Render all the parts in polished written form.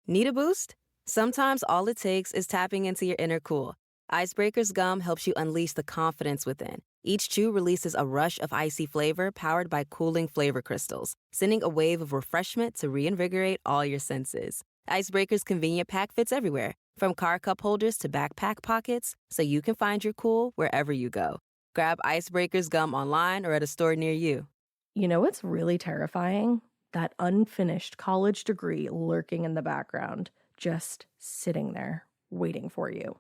Need a boost? Sometimes all it takes is tapping into your inner cool. Icebreaker's gum helps you unleash the confidence within. Each chew releases a rush of icy flavor powered by cooling flavor crystals, sending a wave of refreshment to reinvigorate all your senses. Icebreaker's convenient pack fits everywhere, from car cup holders to backpack pockets, so you can find your cool wherever you go. Grab Icebreaker's gum online or at a store near you. You know what's really terrifying? That unfinished college degree lurking in the background, just sitting there, waiting for you.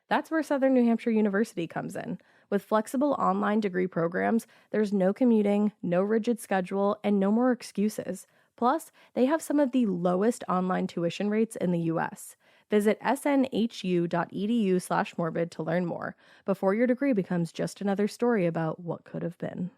That's where Southern New Hampshire University comes in. With flexible online degree programs, there's no commuting, no rigid schedule, and no more excuses. Plus, they have some of the lowest online tuition rates in the U.S. Visit snhu.edu/morbid to learn more before your degree becomes just another story about what could have been.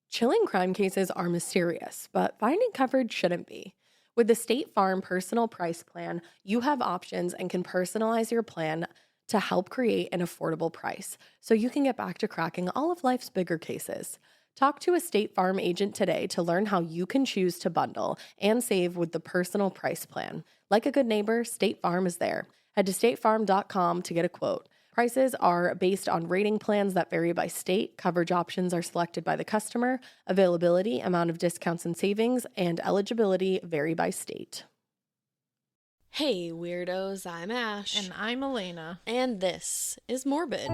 Chilling crime cases are mysterious, but finding coverage shouldn't be. With the State Farm Personal Price Plan, you have options and can personalize your plan to help create an affordable price so you can get back to cracking all of life's bigger cases. Talk to a State Farm agent today to learn how you can choose to bundle and save with the Personal Price Plan. Like a good neighbor, State Farm is there. Head to statefarm.com to get a quote. Prices are based on rating plans that vary by state. Coverage options are selected by the customer. Availability, amount of discounts and savings, and eligibility vary by state. Hey, weirdos, I'm Ash. And I'm Alaina. And this is Morbid.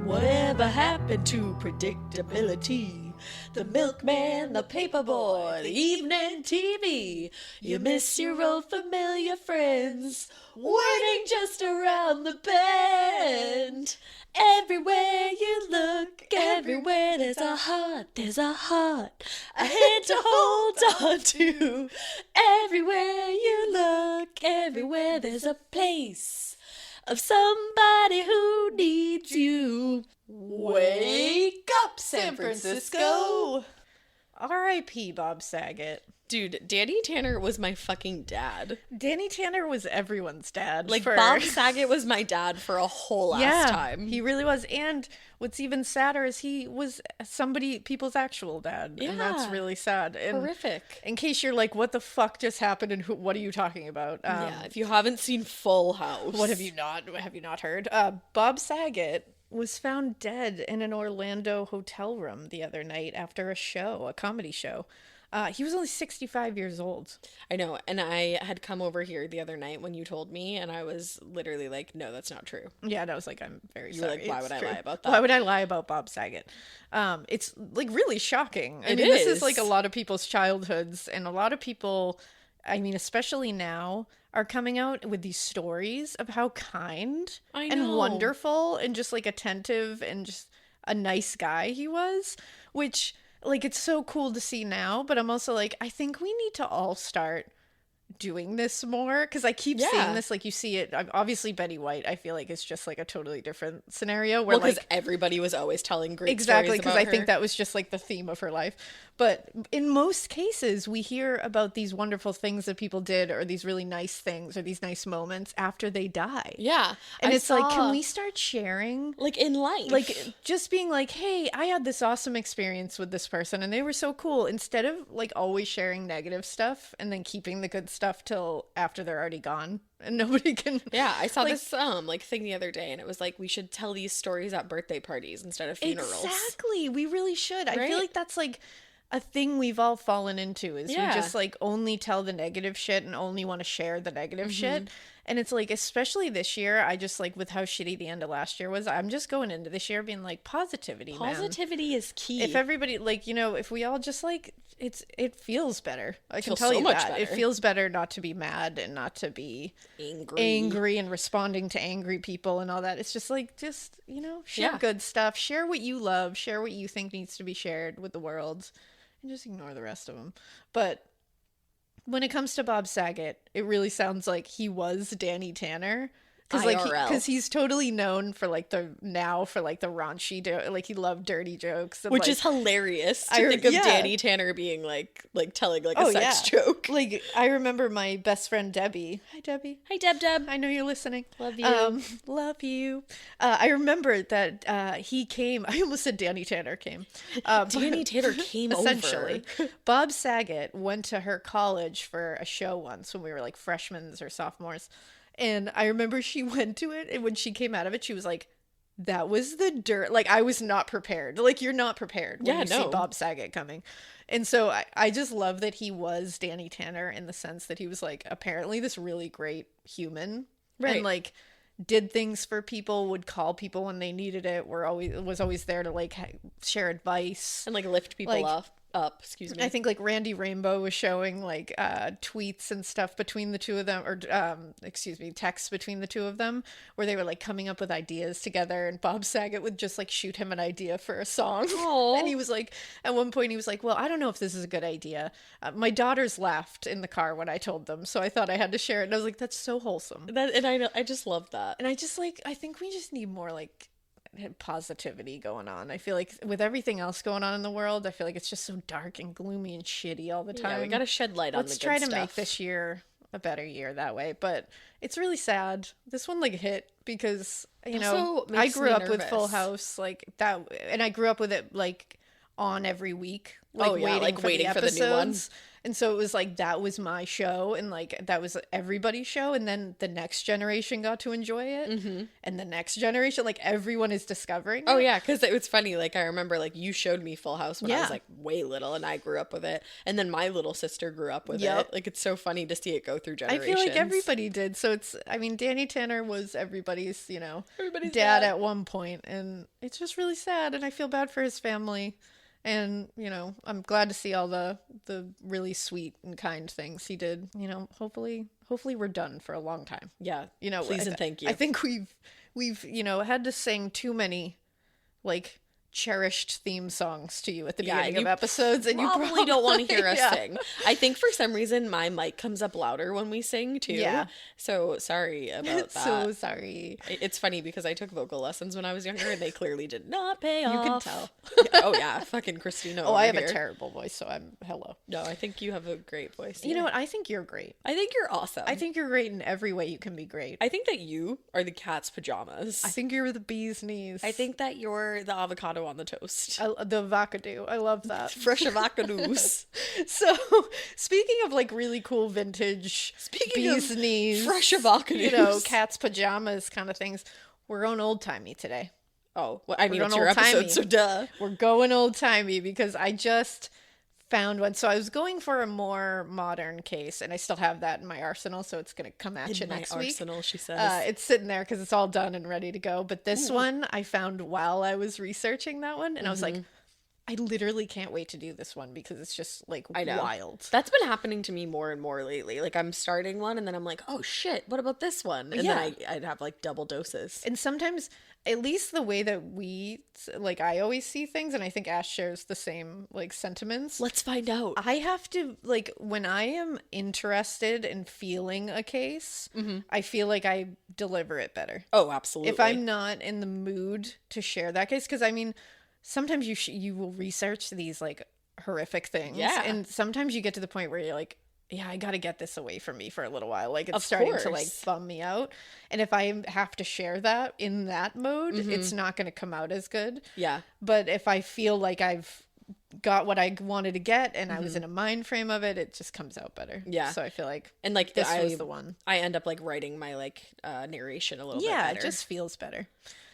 Whatever happened to predictability? The milkman, the paperboy, the evening TV. You miss your old familiar friends, waiting just around the bend. Everywhere you look, everywhere there's a heart, a hand to hold on to. Everywhere you look, everywhere there's a place of somebody who needs you. Wake up, San Francisco! R.I.P. Bob Saget. Dude, Danny Tanner was my fucking dad. Danny Tanner was everyone's dad. Like, Bob Saget was my dad for a whole ass time. He really was. And what's even sadder is he was people's actual dad. Yeah. And that's really sad. And horrific. In case you're like, what the fuck just happened and what are you talking about? Yeah, if you haven't seen Full House. What have you not heard? Bob Saget was found dead in an Orlando hotel room the other night after a comedy show. He was only 65 years old. I know, and I had come over here the other night when you told me, and I was literally like, no, that's not true. Yeah, and I was like, I'm very sorry. You were like, why would I lie about that? Why would I lie about Bob Saget? It's like really shocking. I mean, is. This is like a lot of people's childhoods, and a lot of people, I mean, especially now, are coming out with these stories of how kind and wonderful and just like attentive and just a nice guy he was, which, like, it's so cool to see now, but I'm also like, I think we need to all start doing this more, because I keep seeing this, like, you see it, obviously Betty White, I feel like it's just like a totally different scenario where, because like, everybody was always telling great exactly, stories because about I her. think that was just like the theme of her life. But in most cases we hear about these wonderful things that people did, or these really nice things, or these nice moments after they die. Yeah. And it's like, can we start sharing, like, in life, like, just being like, hey, I had this awesome experience with this person and they were so cool, instead of like always sharing negative stuff and then keeping the good stuff till after they're already gone and nobody can. Yeah, I saw this like thing the other day, and it was like, we should tell these stories at birthday parties instead of funerals. Exactly, we really should. Right? I feel like that's like a thing we've all fallen into, is we just like only tell the negative shit and only want to share the negative shit. And it's like, especially this year, I just like, with how shitty the end of last year was, I'm just going into this year being like, positivity is key. If everybody, like, you know, if we all just like, it feels better. I can tell so you much that. better. It feels better not to be mad and not to be angry and responding to angry people and all that. It's just like, you know, share good stuff, share what you love, share what you think needs to be shared with the world, and just ignore the rest of them. But when it comes to Bob Saget, it really sounds like he was Danny Tanner, IRL. he's totally known for like the raunchy, like he loved dirty jokes, and, which like, is hilarious to think of Danny Tanner being like telling like a sex joke. Like I remember my best friend Debbie. Hi Debbie. Hi Deb. I know you're listening. Love you. Love you. I remember that he came. I almost said Danny Tanner came. Danny Tanner came essentially. over. Bob Saget went to her college for a show once when we were like freshmen or sophomores. And I remember she went to it, and when she came out of it, she was like, that was the dirt. Like, I was not prepared. Like, you're not prepared when you see Bob Saget coming. And so I just love that he was Danny Tanner in the sense that he was, like, apparently this really great human. Right. And, like, did things for people, would call people when they needed it, was always there to, like, share advice. And, like, lift people up. Excuse me. I think like Randy Rainbow was showing like tweets and stuff between the two of them, or texts between the two of them, where they were like coming up with ideas together, and Bob Saget would just like shoot him an idea for a song. And he was like, at one point he was like, well, I don't know if this is a good idea. My daughters laughed in the car when I told them, so I thought I had to share it. And I was like, that's so wholesome. I just love that. And I think we just need more like positivity going on. I feel like with everything else going on in the world, I feel like it's just so dark and gloomy and shitty all the time. Yeah, we gotta shed light on the good stuff. Let's try to make this year a better year that way. But it's really sad. This one like hit because, you know, I grew up with Full House like that, and I grew up with it like on every week, like waiting for the new ones. And so it was like, that was my show, and like that was everybody's show, and then the next generation got to enjoy it, and the next generation, like everyone is discovering it. Oh yeah, because it was funny, like I remember like you showed me Full House when I was like way little, and I grew up with it, and then my little sister grew up with it. Like it's so funny to see it go through generations. I feel like everybody did. So it's, I mean, Danny Tanner was everybody's dad at one point, and it's just really sad, and I feel bad for his family. And, you know, I'm glad to see all the really sweet and kind things he did. You know, hopefully we're done for a long time. Yeah. You know, please and thank you. I think we've, you know, had to sing too many, like, cherished theme songs to you at the beginning of episodes, and you probably don't want to hear us sing. I think for some reason my mic comes up louder when we sing too. Yeah. So sorry about that. So sorry. It's funny because I took vocal lessons when I was younger, and they clearly did not pay off. You can tell. Oh yeah, fucking Christina. Oh, I have a terrible voice, so hello. No, I think you have a great voice. You know what? I think you're great. I think you're awesome. I think you're great in every way you can be great. I think that you are the cat's pajamas. I think you're the bee's knees. I think that you're the avocado on the toast. The avocado. I love that. Fresh avocados. So, speaking of like really cool vintage bee's knees, fresh avocados, you know, cat's pajamas kind of things, we're going old timey today. Oh, well, I mean, it's your episode, so duh. We're going old timey because I just found one. So I was going for a more modern case, and I still have that in my arsenal, so it's going to come at you next week. Arsenal, she says. It's sitting there because it's all done and ready to go. But this one I found while I was researching that one, and I was like, I literally can't wait to do this one because it's just like wild. That's been happening to me more and more lately. Like I'm starting one, and then I'm like, oh shit, what about this one? And then I'd have like double doses. And sometimes, at least the way that I always see things, and I think Ash shares the same like sentiments. Let's find out. I have to, like, when I am interested in feeling a case, I feel like I deliver it better. Oh, absolutely. If I'm not in the mood to share that case, because I mean, sometimes you will research these like horrific things, and sometimes you get to the point where you're like, yeah, I got to get this away from me for a little while. Like, it's starting to like bum me out. And if I have to share that in that mode, it's not going to come out as good. Yeah. But if I feel like I've got what I wanted to get, and I was in a mind frame of it, it just comes out better. Yeah. So I feel like, and like this was the one. I end up like writing my like narration a little bit better. Yeah, it just feels better.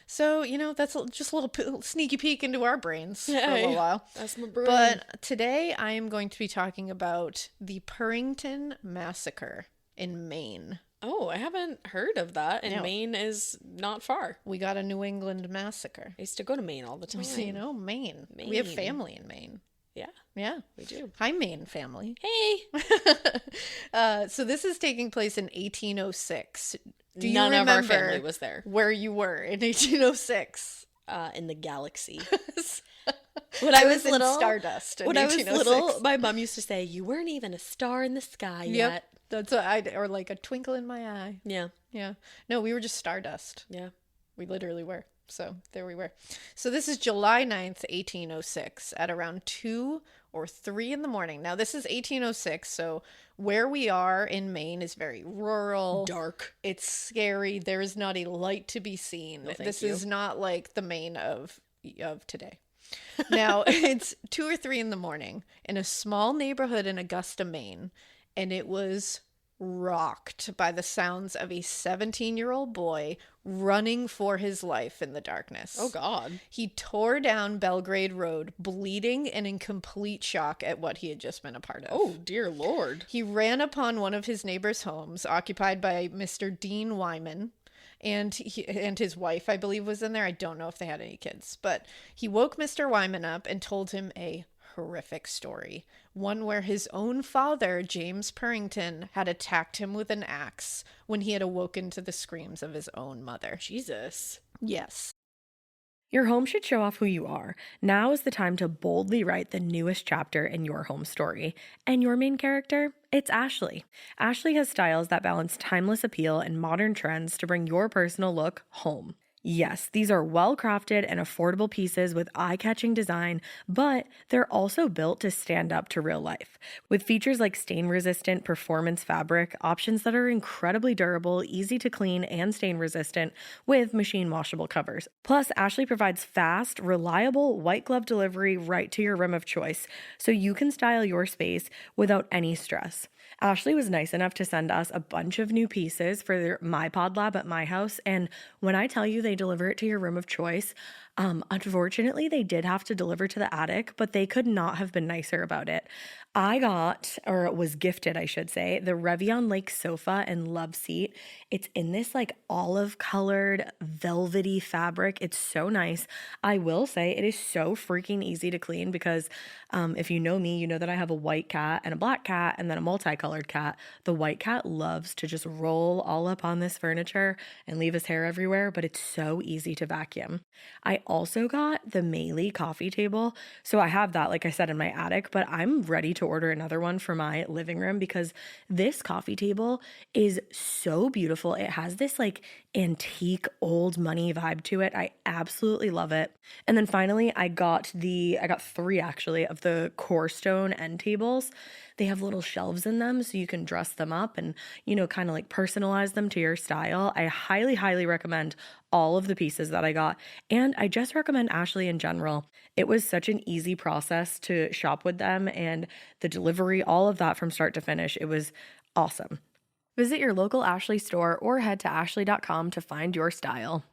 So, you know, that's just a little sneaky peek into our brains for a little while. That's my brain. But today I am going to be talking about the Purrington Massacre in Maine. Oh, I haven't heard of that. And Maine is not far. We got a New England massacre. I used to go to Maine all the time. So, you know, Maine. We have family in Maine. Yeah. Yeah. We do. Hi, Maine family. Hey. So this is taking place in 1806. Do you None of our remember family was there. Where you were in 1806? In the galaxy. When I was little, in Stardust. When I was little, my mom used to say, "You weren't even a star in the sky yet." That's what or like a twinkle in my eye. Yeah. Yeah. No, we were just stardust. Yeah. We literally were. So there we were. So this is July 9th, 1806 at around 2 or 3 in the morning. Now this is 1806. So where we are in Maine is very rural. Dark. It's scary. There is not a light to be seen. No, this you. is not like the Maine of today. Now it's 2 or 3 in the morning in a small neighborhood in Augusta, Maine. And it was rocked by the sounds of a 17-year-old boy running for his life in the darkness. Oh, God. He tore down Belgrade Road, bleeding and in complete shock at what he had just been a part of. Oh, dear Lord. He ran upon one of his neighbor's homes, occupied by Mr. Dean Wyman, and his wife, I believe, was in there. I don't know if they had any kids, but he woke Mr. Wyman up and told him a horrific story, one where his own father, James Purrington, had attacked him with an axe when he had awoken to the screams of his own mother. Jesus. Yes. Your home should show off who you are. Now is the time to boldly write the newest chapter in your home story. And your main character? It's Ashley. Ashley has styles that balance timeless appeal and modern trends to bring your personal look home. Yes, these are well-crafted and affordable pieces with eye-catching design, but they're also built to stand up to real life. With features like stain-resistant performance fabric, options that are incredibly durable, easy to clean, and stain-resistant with machine-washable covers. Plus, Ashley provides fast, reliable, white-glove delivery right to your room of choice, so you can style your space without any stress. Ashley was nice enough to send us a bunch of new pieces for my pod lab at my house, and when I tell you they deliver it to your room of choice, unfortunately they did have to deliver to the attic, but they could not have been nicer about it. I got, or was gifted, I should say, the Revion Lake sofa and love seat. It's in this like olive colored velvety fabric. It's so nice. I will say it is so freaking easy to clean because if you know me, you know that I have a white cat and a black cat and then a multicolored cat. The white cat loves to just roll all up on this furniture and leave his hair everywhere, but it's so easy to vacuum. I also got the Meili coffee table. So I have that, like I said, in my attic, but I'm ready to order another one for my living room because this coffee table is so beautiful. It has this like antique old money vibe to it. I absolutely love it. And then finally, I got 3 actually of the core stone end tables. They have little shelves in them so you can dress them up and, kind of like personalize them to your style. I highly, highly recommend all of the pieces that I got. And I just recommend Ashley in general. It was such an easy process to shop with them and the delivery, all of that from start to finish. It was awesome. Visit your local Ashley store or head to ashley.com to find your style.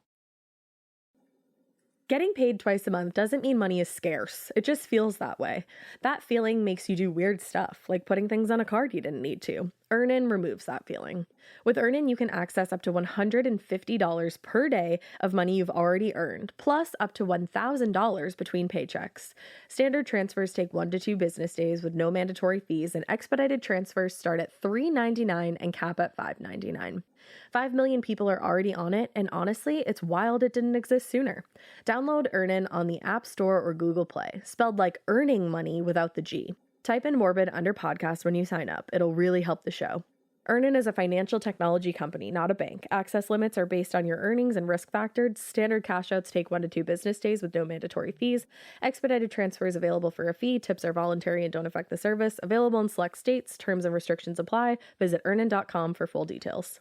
Getting paid twice a month doesn't mean money is scarce. It just feels that way. That feeling makes you do weird stuff, like putting things on a card you didn't need to. Earnin removes that feeling. With Earnin, you can access up to $150 per day of money you've already earned, plus up to $1,000 between paychecks. Standard transfers take 1 to 2 business days with no mandatory fees, and expedited transfers start at $3.99 and cap at $5.99. 5 million people are already on it, and honestly, it's wild it didn't exist sooner. Download Earnin on the App Store or Google Play, spelled like earning money without the G. Type in Morbid under podcast when you sign up. It'll really help the show. Earnin is a financial technology company, not a bank. Access limits are based on your earnings and risk factors. Standard cash outs take 1 to 2 business days with no mandatory fees. Expedited transfers available for a fee. Tips are voluntary and don't affect the service. Available in select states. Terms and restrictions apply. Visit earnin.com for full details.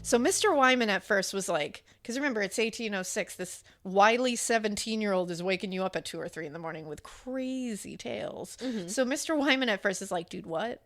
So Mr. Wyman at first was like, because remember, it's 1806. This wily 17-year-old is waking you up at 2 or 3 in the morning with crazy tales. Mm-hmm. So Mr. Wyman at first is like, dude, what?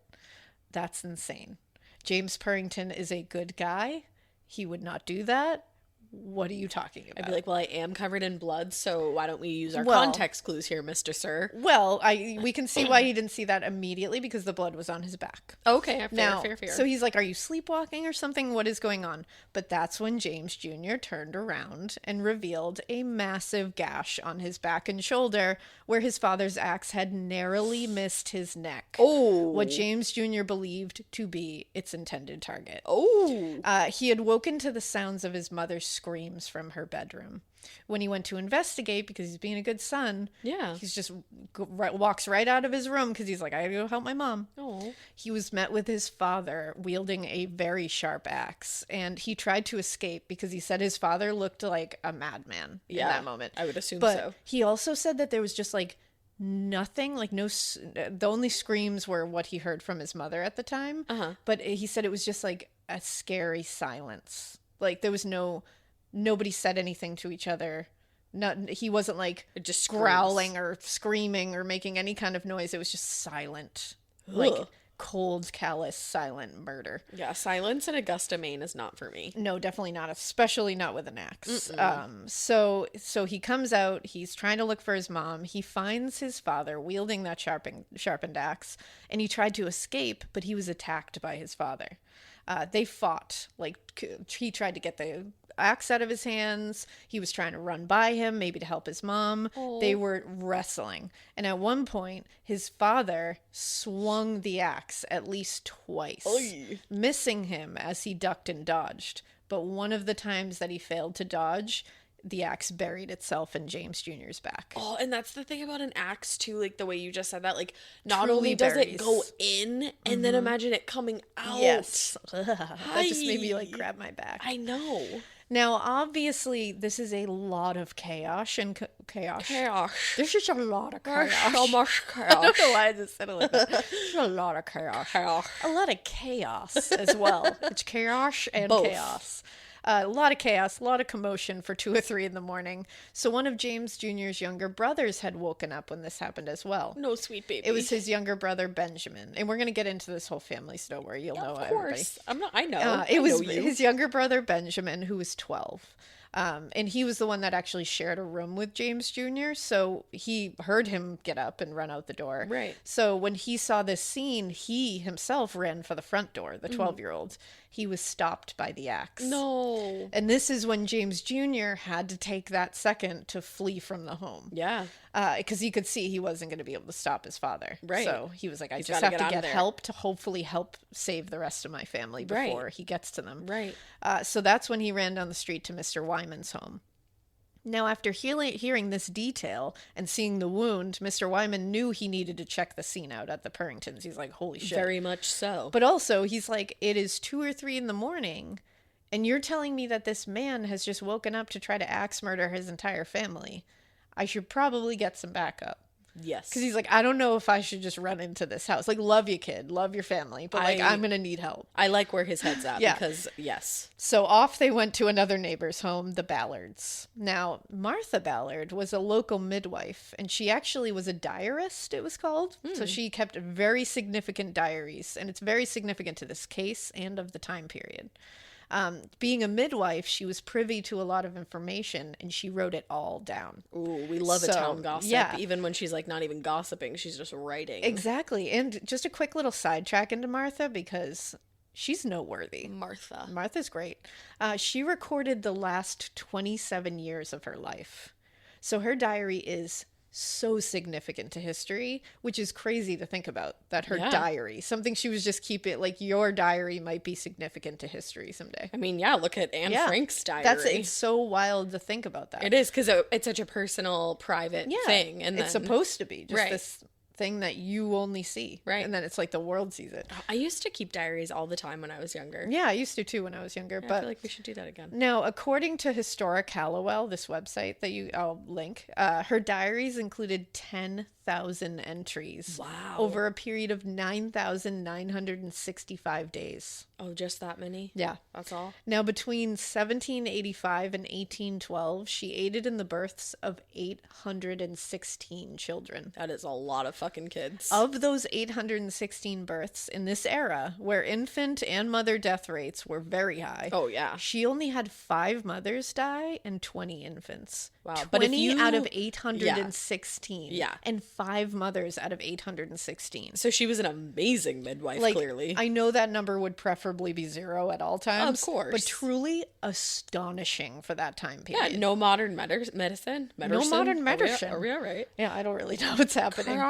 That's insane. James Purrington is a good guy. He would not do that. What are you talking about? I'd be like, well, I am covered in blood, so why don't we use our context clues here, Mr. Sir? Well, we can see why he didn't see that immediately because the blood was on his back. Okay, fair. So he's like, are you sleepwalking or something? What is going on? But that's when James Jr. turned around and revealed a massive gash on his back and shoulder where his father's axe had narrowly missed his neck. Oh. What James Jr. believed to be its intended target. Oh. He had woken to the sounds of his mother's screams from her bedroom. When he went to investigate, because he's being a good son, he's just walks right out of his room because he's like, I gotta go help my mom. Oh. He was met with his father wielding a very sharp axe, and he tried to escape because he said his father looked like a madman in that moment. I would assume but so. He also said that there was just like nothing, like the only screams were what he heard from his mother at the time. But he said it was just like a scary silence. Like there was nobody said anything to each other. He wasn't like just growling or screaming or making any kind of noise. It was just silent. Ugh. Like cold, callous, silent murder. Yeah, silence in Augusta, Maine is not for me. No, definitely not, especially not with an axe. So he comes out, he's trying to look for his mom. He finds his father wielding that sharpened axe, and he tried to escape, but he was attacked by his father. They fought. Like, he tried to get the axe out of his hands. He was trying to run by him, maybe to help his mom. Oh. They were wrestling. And at one point, his father swung the axe at least twice, missing him as he ducked and dodged. But one of the times that he failed to dodge, the axe buried itself in James Jr.'s back. Oh, and that's the thing about an axe, too, like the way you just said that, like, not only does it go in, and then imagine it coming out. Yes. That just made me, like, grab my back. I know. Now, obviously, this is a lot of chaos and chaos. There's just a lot of chaos. So much chaos. I don't know why I just said it like that. There's a lot of chaos. A lot of chaos as well. It's chaos and both. Chaos. A lot of chaos, a lot of commotion for 2 or 3 in the morning. So one of James Jr.'s younger brothers had woken up when this happened as well. No, sweet baby. It was his younger brother, Benjamin. And we're going to get into this whole family story. You'll know everybody. Of course. I know. It was his younger brother, Benjamin, who was 12. And he was the one that actually shared a room with James Jr., so he heard him get up and run out the door. Right. So when he saw this scene, he himself ran for the front door, the 12-year-old. He was stopped by the axe. No. And this is when James Jr. had to take that second to flee from the home. Yeah. Because he could see he wasn't going to be able to stop his father. Right. So he was like, I just have to get help to hopefully help save the rest of my family before he gets to them. Right. So that's when he ran down the street to Mr. Wyman's home. Now, after hearing this detail and seeing the wound, Mr. Wyman knew he needed to check the scene out at the Purringtons. He's like, holy shit. Very much so. But also, he's like, it is 2 or 3 in the morning, and you're telling me that this man has just woken up to try to axe murder his entire family. I should probably get some backup. Yes. Because he's like, I don't know if I should just run into this house. Like, love you, kid. Love your family. But, like, I'm going to need help. I like where his head's at. Yeah. Because, yes. So off they went to another neighbor's home, the Ballards. Now, Martha Ballard was a local midwife, and she actually was a diarist, it was called. So she kept very significant diaries, and it's very significant to this case and of the time period. Being a midwife, she was privy to a lot of information, and she wrote it all down. Ooh, we love a town gossip. Yeah. Even when she's like not even gossiping, she's just writing. Exactly. And just a quick little sidetrack into Martha, because she's noteworthy. Martha's great. She recorded the last 27 years of her life. So her diary is so significant to history, which is crazy to think about, that her diary, something she was just keeping, like, your diary might be significant to history someday. I mean, yeah, look at Anne Frank's diary. It's so wild to think about that. It is, because it's such a personal, private thing. And it's supposed to be just this thing that you only see. Right. And then it's like the world sees it. I used to keep diaries all the time when I was younger. Yeah, I used to too when I was younger. Yeah, but I feel like we should do that again. Now, according to Historic Hallowell, this website that I'll link, her diaries included 10,000 entries. Wow. Over a period of 9,965 days. Oh, just that many? Yeah. That's all? Now, between 1785 and 1812, she aided in the births of 816 children. That is a lot of fucking kids. Of those 816 births in this era, where infant and mother death rates were very high. Oh, yeah. She only had 5 mothers die and 20 infants. Wow. 20 but if out of 816. Yeah. And 5 mothers out of 816. So she was an amazing midwife, clearly. I know that number would preferably be 0 at all times. Of course. But truly astonishing for that time period. Yeah, no modern medicine. No modern medicine. Are we all right? Yeah, I don't really know what's happening.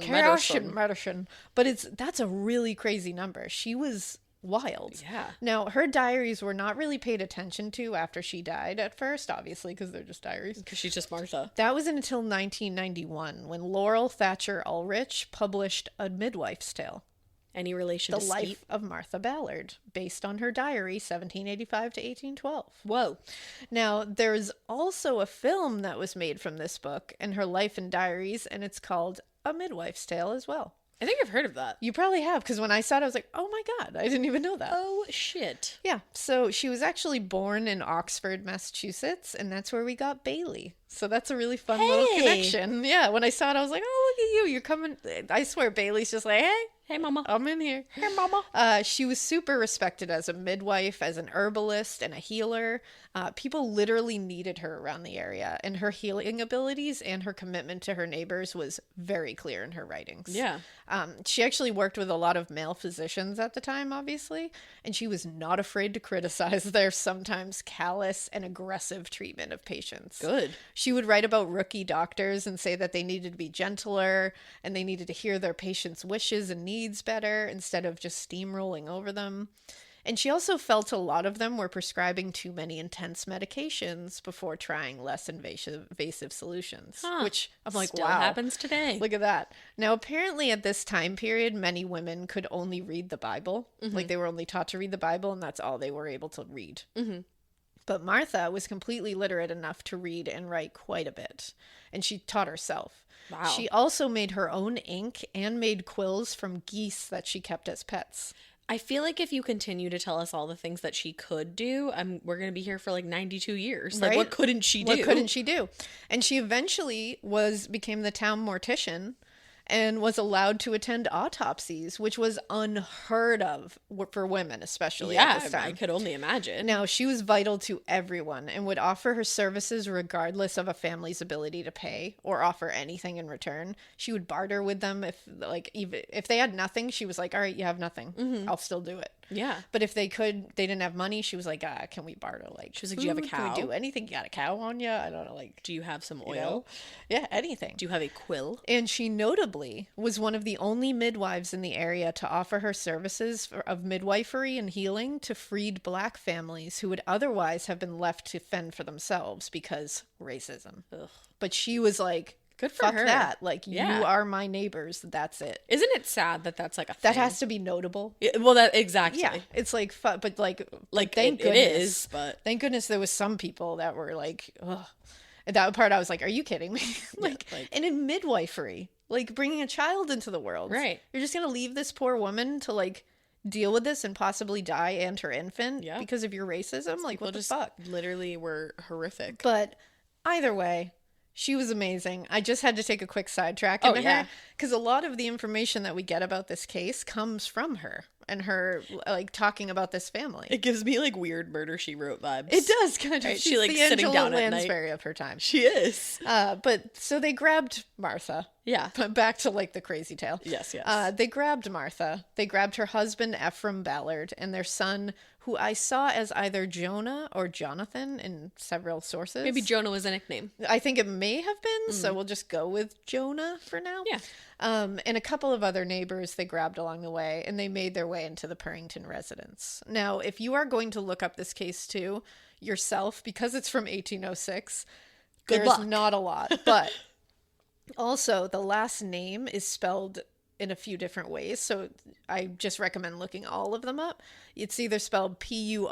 Chaos and medicine. But that's a really crazy number. She was wild. Yeah. Now, her diaries were not really paid attention to after she died at first, obviously, because they're just diaries. Because she's just Martha. That was until 1991 when Laurel Thatcher Ulrich published A Midwife's Tale. Any relation The to Life Skeet? of Martha Ballard, based on her diary, 1785 to 1812. Whoa. Now, there's also a film that was made from this book and her life and diaries, and it's called A Midwife's Tale as well. I think I've heard of that. You probably have, because when I saw it, I was like, oh my God, I didn't even know that. Oh, shit. Yeah, so she was actually born in Oxford, Massachusetts, and that's where we got Bailey. So that's a really fun little connection. Yeah, when I saw it, I was like, oh, look at you. You're coming. I swear Bailey's just like, hey, mama. I'm in here. Hey, mama. She was super respected as a midwife, as an herbalist, and a healer. People literally needed her around the area, and her healing abilities and her commitment to her neighbors was very clear in her writings. Yeah. She actually worked with a lot of male physicians at the time, obviously, and she was not afraid to criticize their sometimes callous and aggressive treatment of patients. Good. She would write about rookie doctors and say that they needed to be gentler and they needed to hear their patients' wishes and needs better instead of just steamrolling over them. And she also felt a lot of them were prescribing too many intense medications before trying less invasive solutions, which I'm like, Still wow. happens today. Look at that. Now, apparently at this time period, many women could only read the Bible. Like they were only taught to read the Bible, and that's all they were able to read. But Martha was completely literate enough to read and write quite a bit, and she taught herself. Wow. She also made her own ink and made quills from geese that she kept as pets. I feel like if you continue to tell us all the things that she could do, we're going to be here for like 92 years. Like, Right? what couldn't she do? What couldn't she do? And she eventually became the town mortician and was allowed to attend autopsies, which was unheard of for women, especially at this time. I could only imagine. Now, she was vital to everyone and would offer her services regardless of a family's ability to pay or offer anything in return. She would barter with them even if they had nothing, she was like, all right, you have nothing. I'll still do it. Yeah. But if they didn't have money, she was like, can we barter? Like, she was like, do you have a cow? Can we do anything? You got a cow on you? I don't know. Like, do you have some oil? You know? Yeah, anything. Do you have a quill? And she notably was one of the only midwives in the area to offer her services of midwifery and healing to freed Black families who would otherwise have been left to fend for themselves because racism. Ugh. But she was like, good for fuck her. that. Like, you are my neighbors. That's it. Isn't it sad that that's like a thing? That has to be notable. Yeah, well, that exactly. Yeah, it's like, but like thank goodness. It is, but thank goodness there was some people that were like, ugh. That part I was like, are you kidding me? And in midwifery, like bringing a child into the world. Right. You're just going to leave this poor woman to like deal with this and possibly die and her infant because of your racism? Like, what the fuck? Literally were horrific. But either way, she was amazing. I just had to take a quick sidetrack into her because a lot of the information that we get about this case comes from her and her like talking about this family. It gives me like weird Murder, She Wrote vibes. It does kind of. Right? She's She like the sitting Angela down at Lansbury night of her time. She is. But so they grabbed Martha. Yeah. But back to like the crazy tale. Yes, yes. They grabbed Martha. They grabbed her husband Ephraim Ballard and their son, who I saw as either Jonah or Jonathan in several sources. Maybe Jonah was a nickname. I think it may have been, so we'll just go with Jonah for now. Yeah. And a couple of other neighbors they grabbed along the way, and they made their way into the Purrington residence. Now, if you are going to look up this case too yourself, because it's from 1806, Good there's luck. not a lot. But also, the last name is spelled in a few different ways, so I just recommend looking all of them up. It's either spelled Purrington,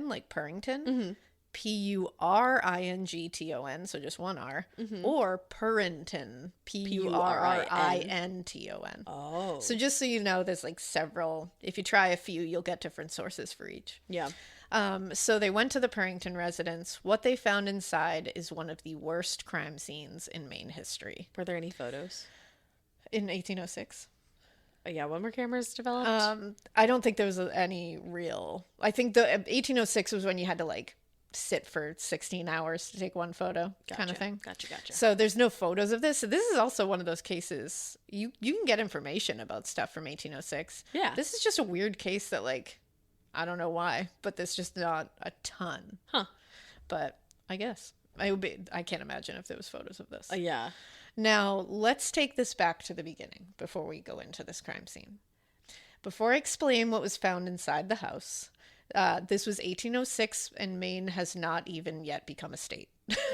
like Purrington, Purrington, so just one R, or Purrington, Purrinton. Oh. So just so you know, there's like several. If you try a few, you'll get different sources for each. Yeah. So they went to the Purrington residence. What they found inside is one of the worst crime scenes in Maine history. Were there any photos? In 1806. Yeah, when were cameras developed? I don't think there was any real. I think the 1806 was when you had to like sit for 16 hours to take one photo, kind of thing. Gotcha. So there's no photos of this. So this is also one of those cases you can get information about stuff from 1806. Yeah. This is just a weird case that like I don't know why, but there's just not a ton. Huh. But I guess I can't imagine if there was photos of this. Yeah. Now, let's take this back to the beginning before we go into this crime scene. Before I explain what was found inside the house, this was 1806, and Maine has not even yet become a state.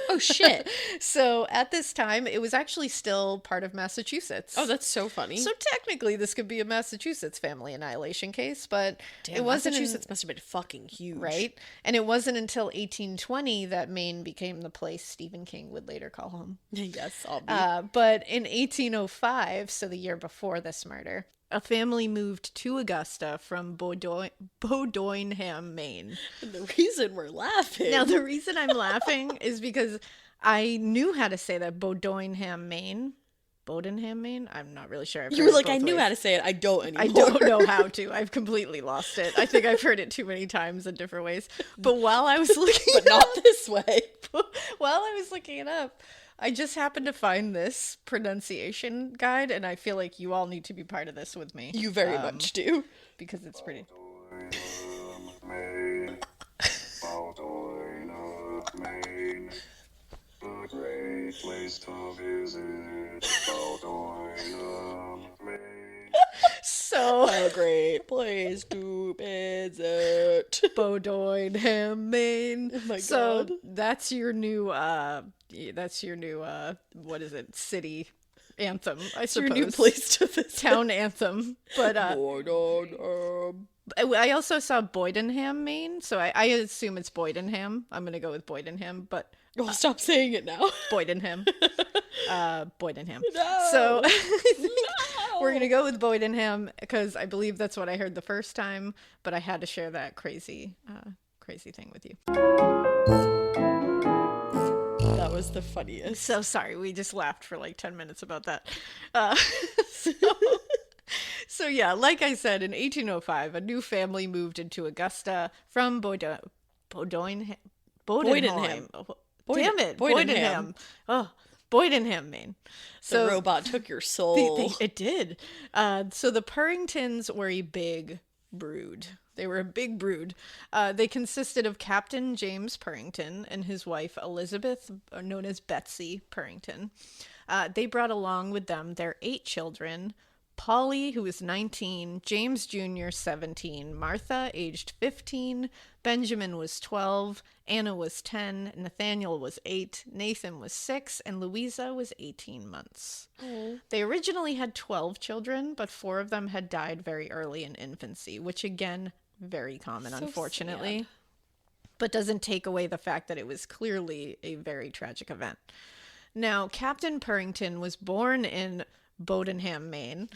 Oh, shit. So at this time, it was actually still part of Massachusetts. Oh, that's so funny. So technically, this could be a Massachusetts family annihilation case, but Damn, it wasn't. Massachusetts must have been fucking huge. Right? And it wasn't until 1820 that Maine became the place Stephen King would later call home. Yes, I'll be. But in 1805, so the year before this murder, a family moved to Augusta from Bowdoinham, Maine. And the reason we're laughing. Now, the reason I'm laughing is because I knew how to say that, Bowdoinham, Maine. Bowdoinham, Maine? I'm not really sure. You were like, I knew how to say it. I don't anymore. I don't know how to. I've completely lost it. I think I've heard it too many times in different ways. But while I was looking but not this way. While I was looking it up, I just happened to find this pronunciation guide, and I feel like you all need to be part of this with me. You very much do. Because it's pretty... Maine, a great place to visit. Maine. So... A great place to visit. Bowdoinham, Maine. Oh my so God. that's your new, what is it, city anthem, I suppose. Your new place to visit. Town anthem. But, Bowdoinham. I also saw Boydenham, Maine, so I assume it's Boydenham. I'm going to go with Boydenham, but... Oh, stop saying it now. Boydenham. Boydenham. No. So we're going to go with Boydenham because I believe that's what I heard the first time, but I had to share that crazy thing with you. That was the funniest. So sorry, we just laughed for like 10 minutes about that. So yeah, like I said, in 1805, a new family moved into Augusta from Boydenham. Damn it, Boydenham. Oh, Boydenham, Maine. So the robot took your soul. It did. So the Purringtons were a big brood. They were a big brood. They consisted of Captain James Purrington and his wife Elizabeth, known as Betsy Purrington. They brought along with them their 8 children: Polly, who was 19, James Jr., 17, Martha, aged 15, Benjamin was 12, Anna was 10, Nathaniel was 8, Nathan was 6, and Louisa was 18 months. Oh. They originally had 12 children, but 4 of them had died very early in infancy, which again, very common, So unfortunately. sad. But doesn't take away the fact that it was clearly a very tragic event. Now, Captain Purrington was born in Bowdenham, Maine.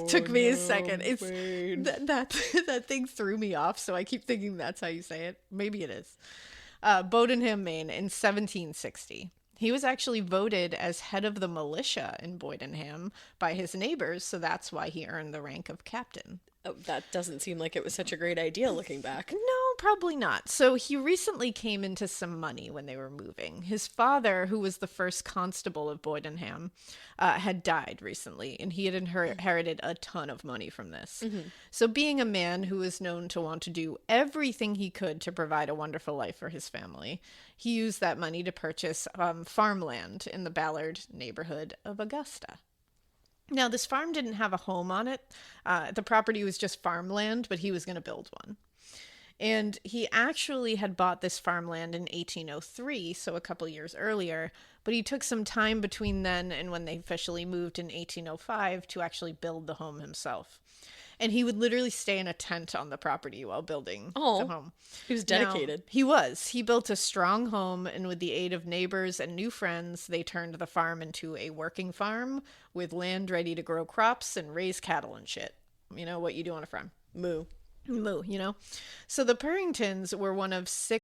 Took me a second. It's that thing threw me off, so I keep thinking that's how you say it. Maybe it is. Bowdenham, Maine, in 1760. He was actually voted as head of the militia in Bowdenham by his neighbors, so that's why he earned the rank of captain. Oh, that doesn't seem like it was such a great idea looking back. No, probably not. So he recently came into some money when they were moving. His father, who was the first constable of Bowdenham, had died recently, and he had inherited a ton of money from this. Mm-hmm. So being a man who was known to want to do everything he could to provide a wonderful life for his family, he used that money to purchase farmland in the Ballard neighborhood of Augusta. Now, this farm didn't have a home on it. The property was just farmland, but he was going to build one. And he actually had bought this farmland in 1803, so a couple years earlier, but he took some time between then and when they officially moved in 1805 to actually build the home himself. And he would literally stay in a tent on the property while building the home. He was dedicated. Now, he was. He built a strong home, and with the aid of neighbors and new friends, they turned the farm into a working farm with land ready to grow crops and raise cattle and shit. You know what you do on a farm. Moo, you know? So the Purringtons were one of 6.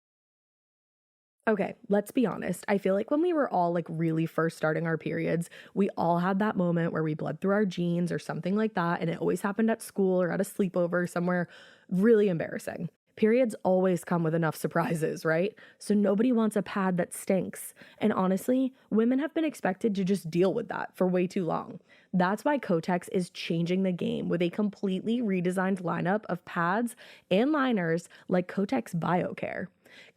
Okay, let's be honest. I feel like when we were all like really first starting our periods, we all had that moment where we bled through our jeans or something like that, and it always happened at school or at a sleepover somewhere really embarrassing. Periods always come with enough surprises, right? So nobody wants a pad that stinks. And honestly, women have been expected to just deal with that for way too long. That's why Kotex is changing the game with a completely redesigned lineup of pads and liners like Kotex BioCare.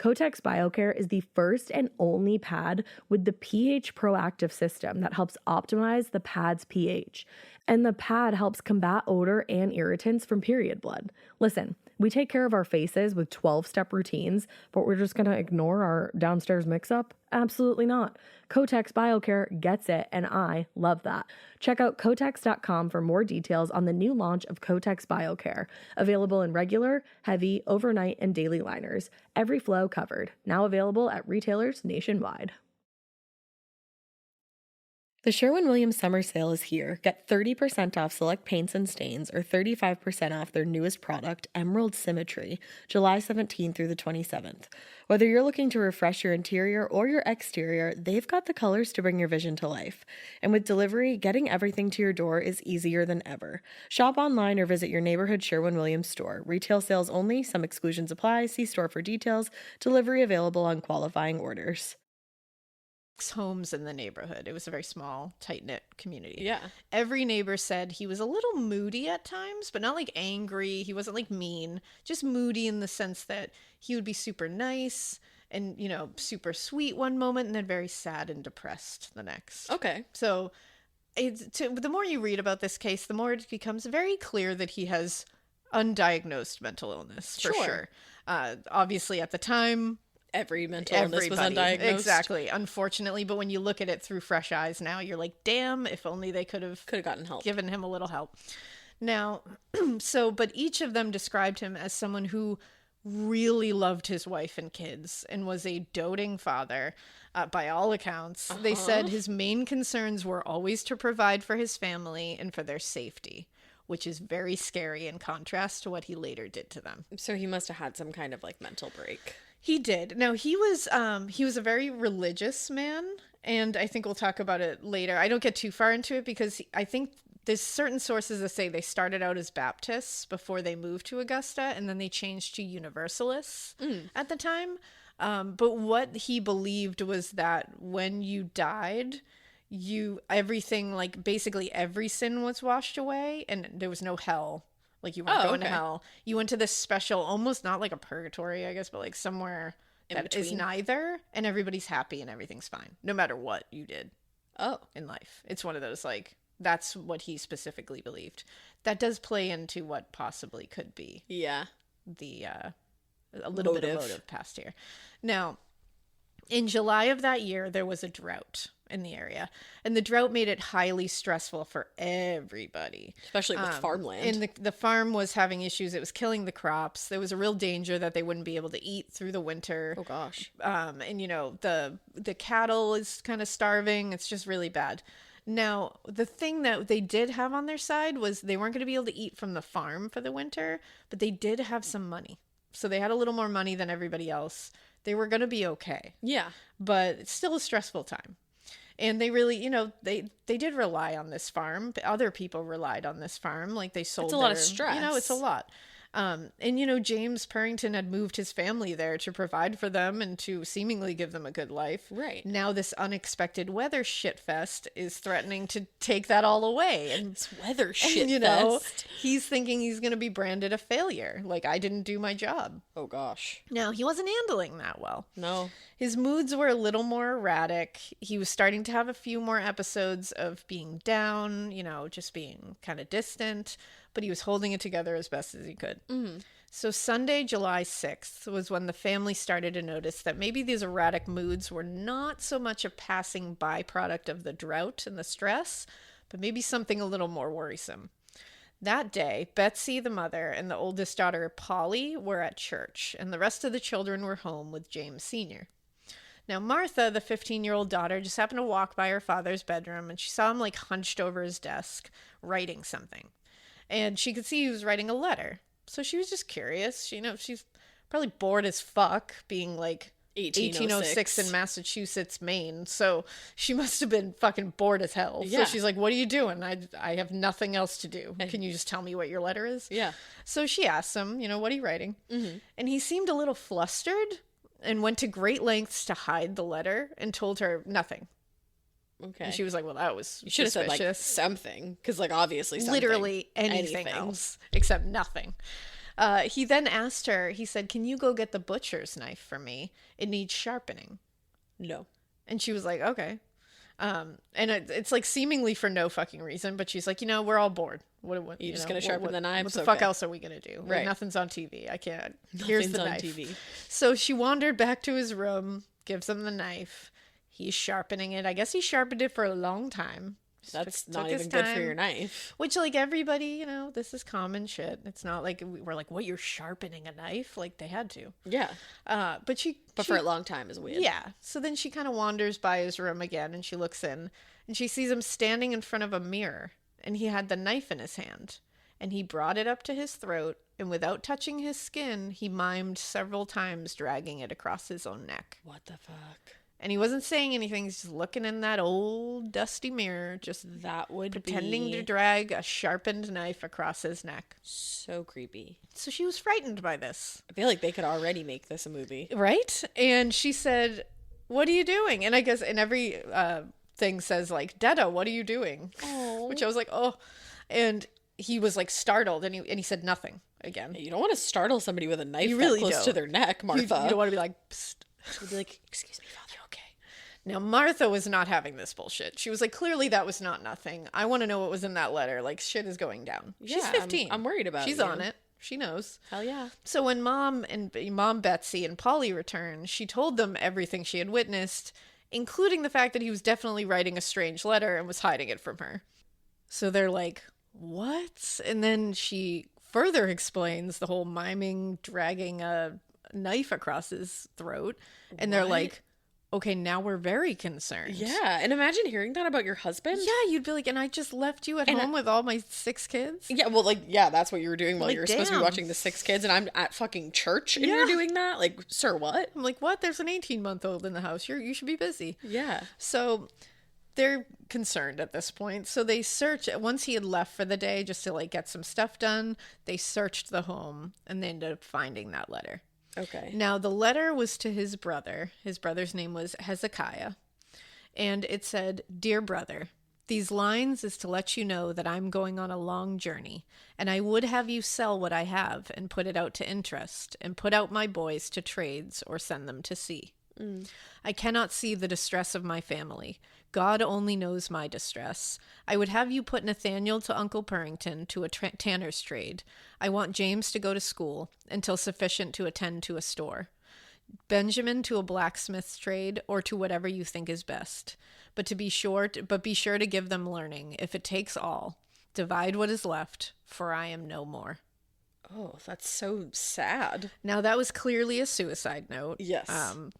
Kotex BioCare is the first and only pad with the pH proactive system that helps optimize the pad's pH. And the pad helps combat odor and irritants from period blood. Listen, we take care of our faces with 12-step routines, but we're just going to ignore our downstairs mix-up? Absolutely not. Kotex BioCare gets it, and I love that. Check out Kotex.com for more details on the new launch of Kotex BioCare, available in regular, heavy, overnight, and daily liners. Every flow covered. Now available at retailers nationwide. The Sherwin-Williams summer sale is here. Get 30% off select paints and stains or 35% off their newest product, Emerald Symmetry, July 17th through the 27th. Whether you're looking to refresh your interior or your exterior, they've got the colors to bring your vision to life. And with delivery, getting everything to your door is easier than ever. Shop online or visit your neighborhood Sherwin-Williams store. Retail sales only. Some exclusions apply. See store for details. Delivery available on qualifying orders. Homes in the neighborhood. It was a very small, tight-knit community. Yeah. Every neighbor said he was a little moody at times, but not like angry. He wasn't like mean, just moody in the sense that he would be super nice and, you know, super sweet one moment and then very sad and depressed the next. Okay. So the more you read about this case, the more it becomes very clear that he has undiagnosed mental illness, for sure. Obviously, at the time, every mental illness was undiagnosed. Exactly, unfortunately. But when you look at it through fresh eyes now, you're like, damn, if only they could have gotten help, given him a little help. Now, but each of them described him as someone who really loved his wife and kids and was a doting father, by all accounts. They said his main concerns were always to provide for his family and for their safety, which is very scary in contrast to what he later did to them. So he must have had some kind of like mental break. He did. Now, he was a very religious man, and I think we'll talk about it later. I don't get too far into it because I think there's certain sources that say they started out as Baptists before they moved to Augusta, and then they changed to Universalists at the time. But what he believed was that when you died, everything, like basically every sin was washed away, and there was no hell. Like, you weren't going to hell. You went to this special, almost not like a purgatory, I guess, but like somewhere that is neither, and everybody's happy and everything's fine, no matter what you did in life. It's one of those, like, that's what he specifically believed. That does play into what possibly could be a little bit of motive past here. Now, in July of that year, there was a drought in the area, and the drought made it highly stressful for everybody, especially with farmland. And the farm was having issues. It was killing the crops. There was a real danger that they wouldn't be able to eat through the winter. Oh gosh. And you know, the cattle is kind of starving. It's just really bad. Now, the thing that they did have on their side was they weren't going to be able to eat from the farm for the winter, but they did have some money. So they had a little more money than everybody else. They were going to be okay. Yeah. But it's still a stressful time. And they really, you know, they did rely on this farm. Other people relied on this farm. Like, they sold. It's a lot of stress. You know, it's a lot. And, you know, James Purrington had moved his family there to provide for them and to seemingly give them a good life. Right. Now this unexpected weather shitfest is threatening to take that all away. And it's weather shitfest. You know, he's thinking he's going to be branded a failure. Like, I didn't do my job. Oh, gosh. Now, he wasn't handling that well. No. His moods were a little more erratic. He was starting to have a few more episodes of being down, you know, just being kind of distant, but he was holding it together as best as he could. Mm-hmm. So Sunday, July 6th was when the family started to notice that maybe these erratic moods were not so much a passing byproduct of the drought and the stress, but maybe something a little more worrisome. That day, Betsy, the mother, and the oldest daughter, Polly, were at church, and the rest of the children were home with James Sr. Now, Martha, the 15-year-old daughter, just happened to walk by her father's bedroom, and she saw him, like, hunched over his desk, writing something. And she could see he was writing a letter. So she was just curious. You know, she's probably bored as fuck being, like, 1806 in Massachusetts, Maine. So she must have been fucking bored as hell. Yeah. So she's like, what are you doing? I have nothing else to do. Can you just tell me what your letter is? Yeah. So she asked him, you know, what are you writing? Mm-hmm. And he seemed a little flustered and went to great lengths to hide the letter and told her nothing. Okay. And she was like, well, that was You should have said, like, something. Because, like, obviously something. Literally anything else except nothing. He then asked her, he said, can you go get the butcher's knife for me? It needs sharpening. No. And she was like, okay. And it's like seemingly for no fucking reason, but she's like, we're all bored. What you just gonna sharpen the knives? What the fuck else are we gonna do? Right. Like, nothing's on TV. I can't. Nothing's Here's the on knife. TV. So she wandered back to his room, gives him the knife. He's sharpening it. I guess he sharpened it for a long time. That's Took not his even good for time. your knife. Which, like, everybody, this is common shit. It's not like we're like, what, you're sharpening a knife? Like, they had to. Yeah. But for a long time is weird. Yeah. So then she kind of wanders by his room again, and she looks in, and she sees him standing in front of a mirror, and he had the knife in his hand. And he brought it up to his throat, and without touching his skin, he mimed several times, dragging it across his own neck. What the fuck? And he wasn't saying anything. He's just looking in that old dusty mirror, just pretending to drag a sharpened knife across his neck. So creepy. So she was frightened by this. I feel like they could already make this a movie. Right? And she said, what are you doing? And I guess in every thing says, like, Detta, what are you doing? Oh. Which I was like, oh. And he was, like, startled, and he said nothing again. You don't want to startle somebody with a knife really close don't. to their neck, Martha. You don't want to be like, psst. You'd be like, excuse me, Father. Okay. Now, Martha was not having this bullshit. She was like, clearly that was not nothing. I want to know what was in that letter. Like, shit is going down. She's 15. I'm worried about She's you. on it. She knows. Hell yeah. So when Mom Betsy and Polly returned, she told them everything she had witnessed, including the fact that he was definitely writing a strange letter and was hiding it from her. So they're like, what? And then she further explains the whole miming, dragging a knife across his throat. And they're like, okay, now we're very concerned. Yeah. And imagine hearing that about your husband. Yeah, you'd be like, and I just left you at home with all my 6 kids? Yeah, well, like, yeah, that's what you were doing while Like, you were supposed to be damn. watching the 6 kids, and I'm at fucking church, and Yeah. you're doing that? Like, sir, what? I'm like, what? There's an 18-month-old in the house. You should be busy. Yeah. So they're concerned at this point. So they search, once he had left for the day just to like get some stuff done, they searched the home and they ended up finding that letter. Okay. Now the letter was to his brother. His brother's name was Hezekiah. And it said, "Dear brother, these lines is to let you know that I'm going on a long journey, and I would have you sell what I have and put it out to interest, and put out my boys to trades or send them to sea. I cannot see the distress of my family. God only knows my distress. I would have you put Nathaniel to Uncle Purrington to a tanner's trade. I want James to go to school until sufficient to attend to a store. Benjamin to a blacksmith's trade or to whatever you think is best. But be sure to give them learning, if it takes all. Divide what is left, for I am no more." Oh, that's so sad. Now that was clearly a suicide note. Yes.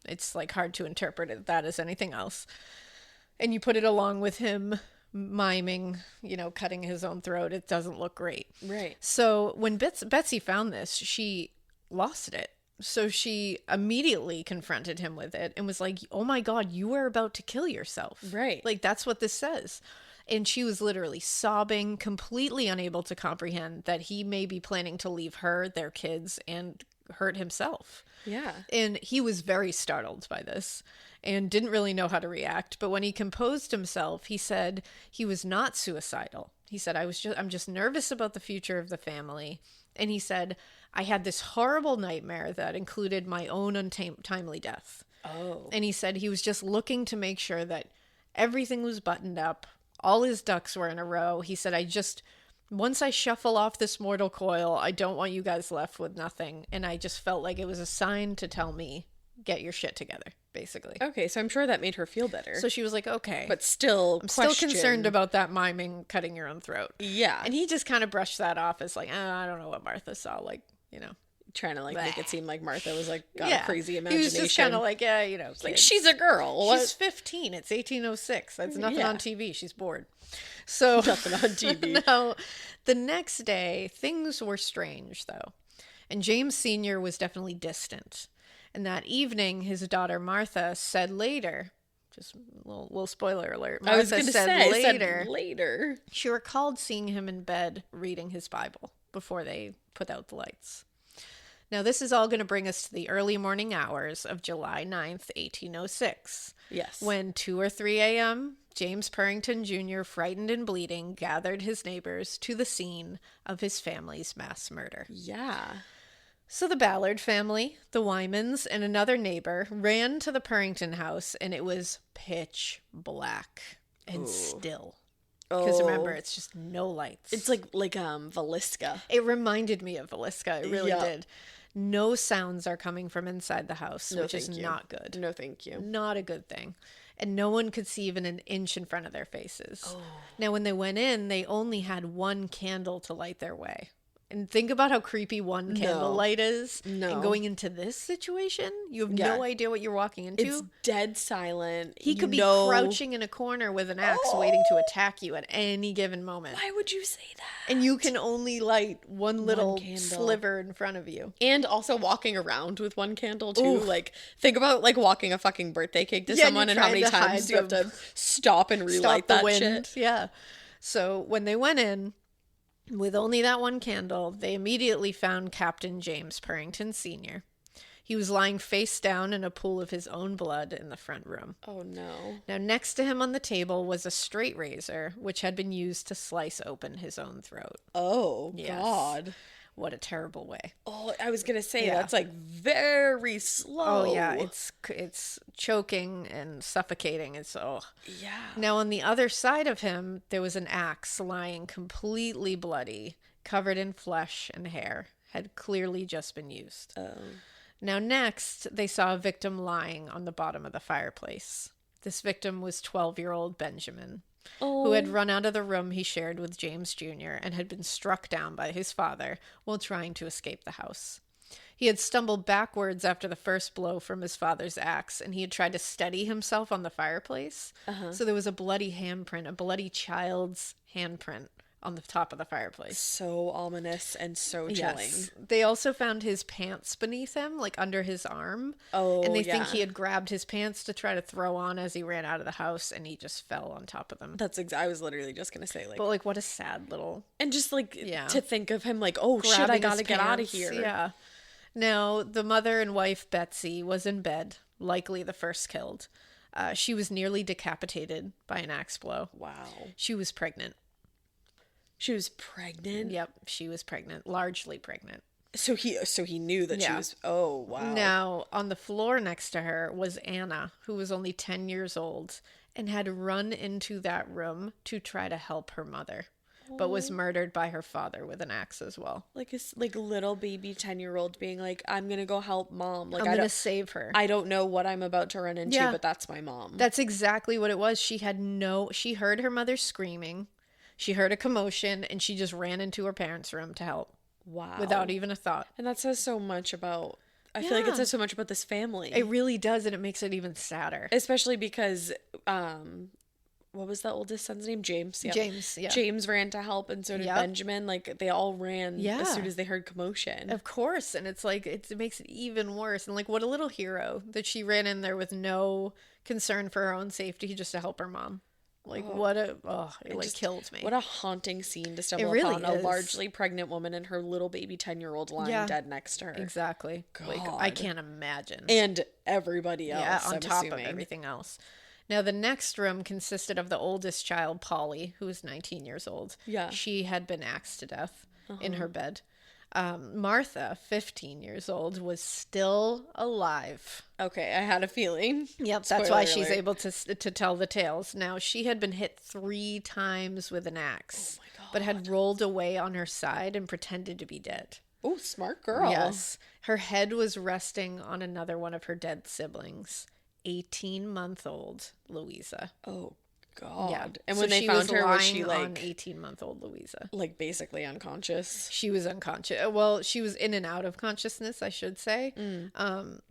It's like hard to interpret that as anything else. And you put it along with him miming, cutting his own throat. It doesn't look great. Right. So when Betsy found this, she lost it. So she immediately confronted him with it and was like, "Oh my God, you were about to kill yourself." Right. Like, that's what this says. And she was literally sobbing, completely unable to comprehend that he may be planning to leave her, their kids, and hurt himself. Yeah. And he was very startled by this and didn't really know how to react. But when he composed himself, he said he was not suicidal. He said, I'm just nervous about the future of the family. And he said, I had this horrible nightmare that included my own untimely death. Oh. And he said he was just looking to make sure that everything was buttoned up. All his ducks were in a row. He said, once I shuffle off this mortal coil, I don't want you guys left with nothing. And I just felt like it was a sign to tell me, get your shit together, basically. Okay, so I'm sure that made her feel better. So she was like, okay. But still, I'm still concerned about that miming, cutting your own throat. Yeah. And he just kind of brushed that off as like, I don't know what Martha saw. Like, trying to make it seem like Martha was like got yeah. a crazy imagination. He was just kind of like, yeah, it's like, she's a girl. She's 15. It's 1806. That's nothing Yeah. on TV. She's bored. So Nothing on TV. No, the next day things were strange though, and James Sr. was definitely distant. And that evening, his daughter Martha said later. Just a little spoiler alert. Martha I was going to say later. She recalled seeing him in bed reading his Bible before they put out the lights. Now, this is all going to bring us to the early morning hours of July 9th, 1806. Yes. When 2 or 3 a.m., James Purrington Jr., frightened and bleeding, gathered his neighbors to the scene of his family's mass murder. Yeah. So the Ballard family, the Wymans, and another neighbor ran to the Purrington house, and it was pitch black and still. Because remember, it's just no lights. It's like Velisca. It reminded me of Velisca. It really did. No sounds are coming from inside the house, which is not good. No, thank you. Not a good thing. And no one could see even an inch in front of their faces. Now, when they went in, they only had one candle to light their way. And think about how creepy one candlelight is. No. And going into this situation, you have no idea what you're walking into. It's dead silent. He could be crouching in a corner with an axe waiting to attack you at any given moment. Why would you say that? And you can only light one little sliver in front of you. And also walking around with one candle too. Like, think about like walking a fucking birthday cake to someone and how many times you have to stop and relight that shit. Yeah. So when they went in, with only that one candle, they immediately found Captain James Purrington Sr. He was lying face down in a pool of his own blood in the front room. Oh, no. Now, next to him on the table was a straight razor, which had been used to slice open his own throat. Oh, Yes. God. What a terrible way. Oh, I was going to say, that's like very slow. Oh, yeah. It's choking and suffocating. Yeah. Now, on the other side of him, there was an axe lying completely bloody, covered in flesh and hair, had clearly just been used. Oh. Now, next, they saw a victim lying on the bottom of the fireplace. This victim was 12-year-old Benjamin, who had run out of the room he shared with James Jr. and had been struck down by his father while trying to escape the house. He had stumbled backwards after the first blow from his father's axe, and he had tried to steady himself on the fireplace. So there was a bloody handprint, a bloody child's handprint on the top of the fireplace. So ominous and so chilling. Yes. They also found his pants beneath him, like under his arm. Oh, and they think he had grabbed his pants to try to throw on as he ran out of the house, and he just fell on top of them. I was literally just going to say, like... But, like, what a sad little... And just, like, to think of him, like, oh, shit, I gotta get out of here. Yeah. Now, the mother and wife, Betsy, was in bed, likely the first killed. She was nearly decapitated by an axe blow. Wow. She was pregnant. She was pregnant? Yep, she was pregnant, largely pregnant. So he knew that she was... Oh, wow. Now, on the floor next to her was Anna, who was only 10 years old, and had run into that room to try to help her mother, but was murdered by her father with an axe as well. Like a little baby 10-year-old being like, I'm gonna go help mom. Like, I'm gonna save her. I don't know what I'm about to run into, but that's my mom. That's exactly what it was. She heard her mother screaming. She heard a commotion, and she just ran into her parents' room to help. Wow. Without even a thought. And that says so much about... I feel like it says so much about this family. It really does, and it makes it even sadder. Especially because, what was the oldest son's name? James. Yep. James, yeah. James ran to help, and so did Benjamin. Like, they all ran as soon as they heard commotion. Of course, and it's like, it makes it even worse. And like, what a little hero that she ran in there with no concern for her own safety just to help her mom. Like, it killed me. What a haunting scene to stumble upon. A largely pregnant woman and her little baby 10-year-old lying dead next to her. Exactly. God. Like, I can't imagine. And everybody else, yeah, on I'm top assuming. of everything else. Now, the next room consisted of the oldest child, Polly, who was 19 years old. Yeah. She had been axed to death in her bed. Martha, 15 years old, was still alive. Okay, I had a feeling. Yep, that's why she's able to tell the tales. Now, she had been hit 3 times with an axe, but had rolled away on her side and pretended to be dead. Oh, smart girl. Yes. Her head was resting on another one of her dead siblings, 18-month-old Louisa. Oh, God. Yeah. And so when they found her, was she like... on 18-month-old Louisa. Like, basically unconscious? She was unconscious. Well, she was in and out of consciousness, I should say.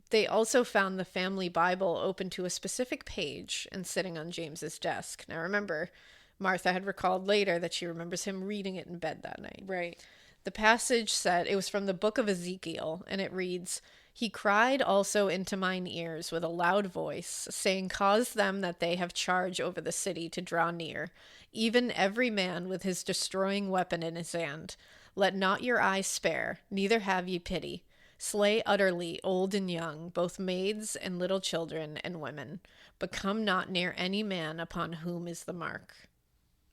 They also found the family Bible open to a specific page and sitting on James's desk. Now, remember, Martha had recalled later that she remembers him reading it in bed that night. Right. The passage said, it was from the book of Ezekiel, and it reads... He cried also into mine ears with a loud voice, saying, Cause them that they have charge over the city to draw near, even every man with his destroying weapon in his hand. Let not your eye spare, neither have ye pity. Slay utterly old and young, both maids and little children and women, but come not near any man upon whom is the mark.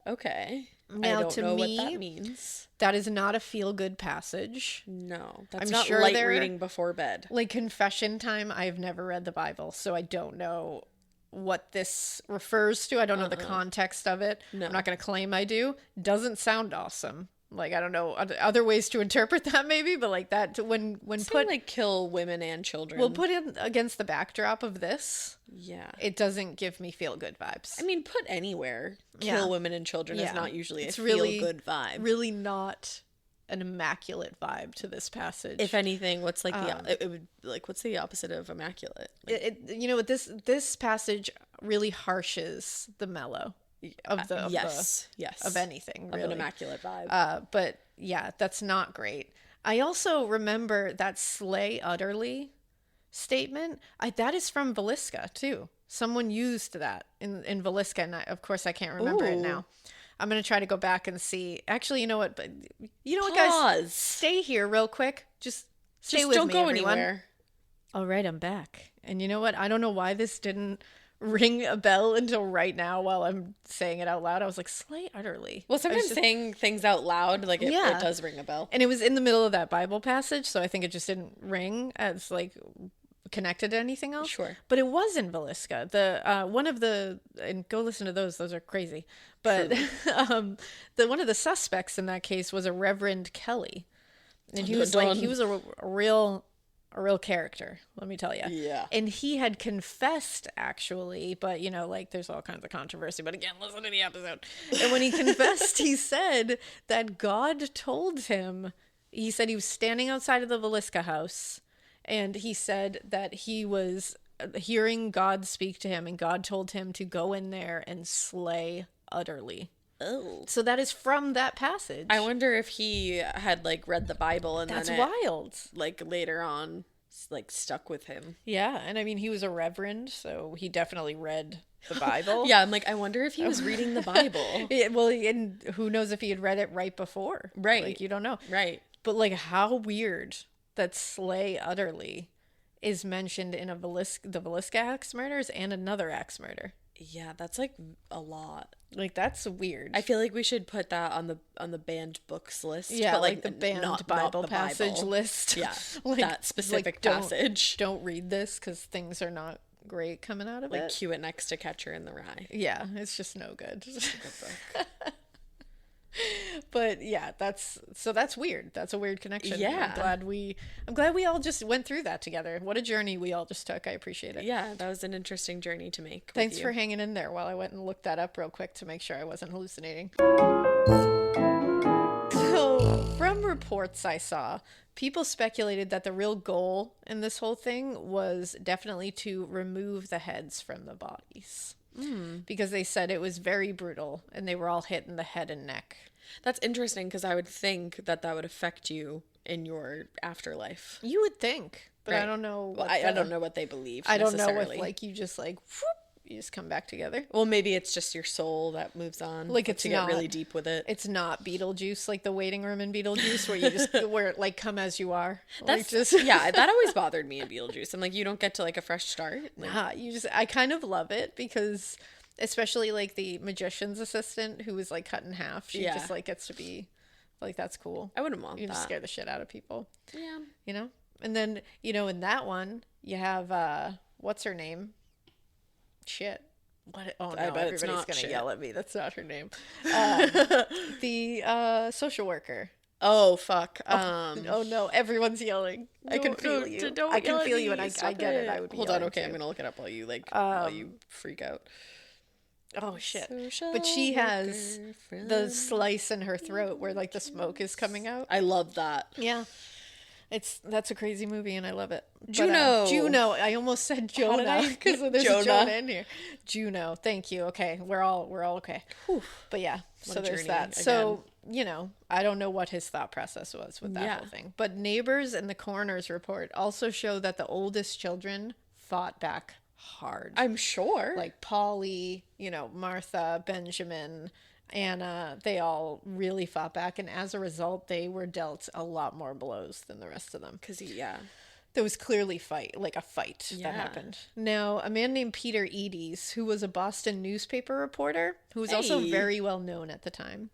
Okay. Now, I don't to know me, what that means. That is not a feel-good passage. No, that's I'm not sure light reading before bed. Like confession time, I've never read the Bible, so I don't know what this refers to. I don't know the context of it. No. I'm not going to claim I do. Doesn't sound awesome. Like, I don't know other ways to interpret that maybe, but like that when put like kill women and children. Well, put in against the backdrop of this. Yeah. It doesn't give me feel good vibes. I mean, put anywhere. Kill women and children is not usually it's really, feel good vibe. Really not an immaculate vibe to this passage. If anything, what's like it would like what's the opposite of immaculate? Like, you know what, this passage really harshes the mellow of anything, really. Of an immaculate vibe. But yeah, that's not great. I also remember that slay utterly statement. That is from Villisca too. Someone used that in Villisca, and of course I can't remember it now. I'm gonna try to go back and see. Actually, you know what? But you know what, guys? Stay here real quick. Just stay with me. Don't go anywhere. All right, I'm back. And you know what? I don't know why this didn't ring a bell until right now while I'm saying it out loud. I was like, slay utterly. Well, sometimes saying things out loud, like it does ring a bell. And it was in the middle of that Bible passage, so I think it just didn't ring as like connected to anything else. Sure. But it was in Villisca. The one of the, and go listen to those are crazy. But the one of the suspects in that case was a Reverend Kelley. And he was a real character, let me tell you. Yeah. And he had confessed, actually, but, you know, like, there's all kinds of controversy. But again, listen to the episode. And when he confessed, he said that God told him, he said he was standing outside of the Villisca house, and he said that he was hearing God speak to him, and God told him to go in there and slay utterly. Oh. So that is from that passage. I wonder if he had like read the Bible and that's then wild. Like later on, like stuck with him. Yeah, and I mean he was a reverend, so he definitely read the Bible. Yeah, I'm like, I wonder if he was reading the Bible. Yeah, well, and who knows if he had read it right before? Right, like you don't know. Right, but like how weird that slay utterly is mentioned in the Villisca axe murders and another axe murder. Yeah, that's like a lot. Like that's weird. I feel like we should put that on the banned books list. Yeah, but like the banned Bible passage list. Yeah, like that specific passage. Don't read this because things are not great coming out of it. Like cue it next to Catcher in the Rye. Yeah, it's just no good. It's a good book. But yeah, that's weird. That's a weird connection. Yeah. I'm glad we all just went through that together. What a journey we all just took. I appreciate it. Yeah, that was an interesting journey to make. Thanks for hanging in there while I went and looked that up real quick to make sure I wasn't hallucinating. So, from reports I saw, people speculated that the real goal in this whole thing was definitely to remove the heads from the bodies. Because they said it was very brutal and they were all hit in the head and neck. That's interesting because I would think that would affect you in your afterlife. You would think, but right. I don't know. I don't know what they believe. I don't know if like you just like whoop, you just come back together. Well, maybe it's just your soul that moves on. Like it's to not, get really deep with it. It's not Beetlejuice, like the waiting room in Beetlejuice, where you just where like come as you are. That's like, just yeah. That always bothered me in Beetlejuice. I'm like, you don't get to like a fresh start. Like, you just. I kind of love it because, especially like the magician's assistant who was like cut in half. She just like gets to be, like that's cool. I wouldn't want that. You just scare the shit out of people. Yeah. You know, and then in that one you have what's her name? Shit. What? Oh no! Everybody's gonna yell at me. That's not her name. The social worker. Oh fuck! Oh no! Everyone's yelling. I can feel you. I can feel you, and I get it. I would be hold on. Okay, too. I'm gonna look it up while you while you freak out. Oh shit! But she has the slice in her throat where like the smoke is coming out. I love that. Yeah. That's a crazy movie and I love it. Juno. Juno. I almost said Jonah because there's Jonah in here. Juno. Thank you. Okay, we're all okay. Whew. But yeah, so there's that. Again. So I don't know what his thought process was with that whole thing. But neighbors and the coroner's report also show that the oldest children fought back hard. I'm sure. Like Polly, Martha, Benjamin, Anna, they all really fought back, and as a result they were dealt a lot more blows than the rest of them. There was clearly a fight that happened. Now, a man named Peter Eades, who was a Boston newspaper reporter, who was also very well known at the time,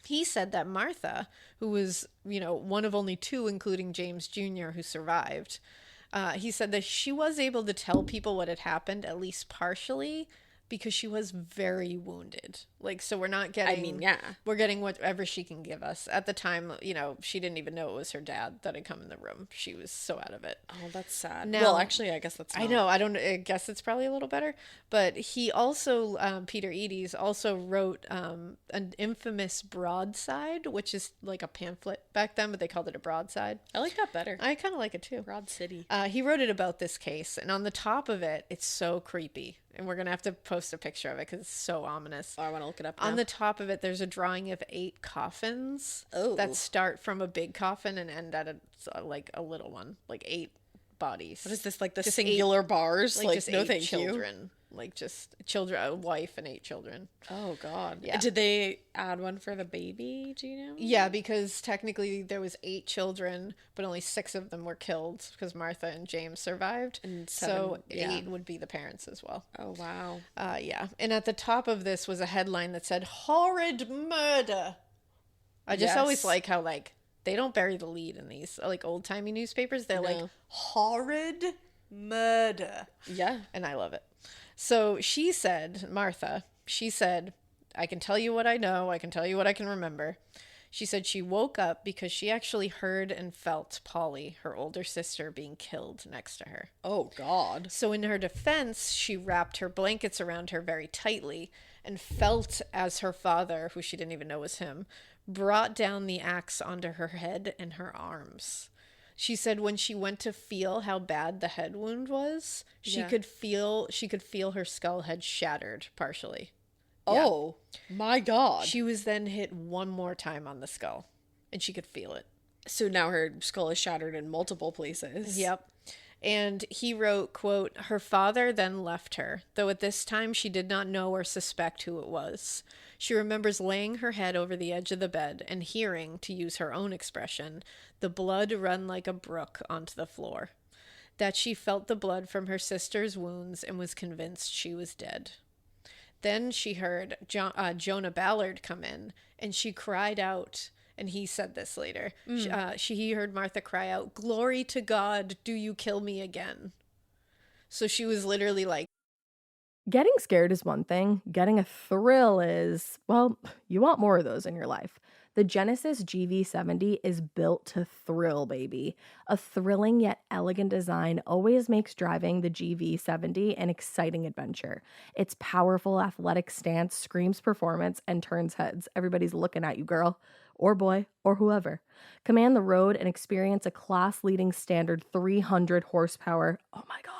he said that Martha, who was, one of only two, including James Jr., who survived, he said that she was able to tell people what had happened, at least partially, because she was very wounded. So we're not getting... We're getting whatever she can give us. At the time, she didn't even know it was her dad that had come in the room. She was so out of it. Oh, that's sad. Now, well, actually, I guess that's not. I know. I guess it's probably a little better. But he also, Peter Eades, also wrote an infamous broadside, which is like a pamphlet back then, but they called it a broadside. I like that better. I kind of like it too. Broad City. He wrote it about this case. And on the top of it, it's so creepy. And we're going to have to post a picture of it because it's so ominous. Oh, I want to look it up now. On the top of it, there's a drawing of 8 coffins that start from a big coffin and end at a little one, 8 bodies. What is this, the just singular 8, bars? Just no, 8 thank children. Just children, a wife and 8 children. Oh, God. Yeah. Did they add one for the baby? Do you know? Yeah, because technically there was 8 children, but only 6 of them were killed because Martha and James survived. And 7, 8 would be the parents as well. Oh, wow. Yeah. And at the top of this was a headline that said, "Horrid murder." I just always like how, they don't bury the lead in these, old-timey newspapers. They're horrid murder. Yeah. And I love it. So she said, Martha, "I can tell you what I know. I can tell you what I can remember." She said she woke up because she actually heard and felt Polly, her older sister, being killed next to her. Oh, God. So in her defense, she wrapped her blankets around her very tightly and felt as her father, who she didn't even know was him, brought down the axe onto her head and her arms. She said when she went to feel how bad the head wound was, she could feel her skull had shattered partially. Oh, my God. She was then hit one more time on the skull, and she could feel it. So now her skull is shattered in multiple places. Yep. And he wrote, quote, "Her father then left her, though at this time she did not know or suspect who it was. She remembers laying her head over the edge of the bed and hearing, to use her own expression, the blood run like a brook onto the floor. That she felt the blood from her sister's wounds and was convinced she was dead. Then she heard Jonah Ballard come in, and she cried out," and he said this later, he heard Martha cry out, "Glory to God, do you kill me again?" So she was literally like... Getting scared is one thing. Getting a thrill is, well, you want more of those in your life. The Genesis GV70 is built to thrill, baby. A thrilling yet elegant design always makes driving the GV70 an exciting adventure. Its powerful athletic stance screams performance and turns heads. Everybody's looking at you, girl, or boy, or whoever. Command the road and experience a class-leading standard 300 horsepower. Oh my God.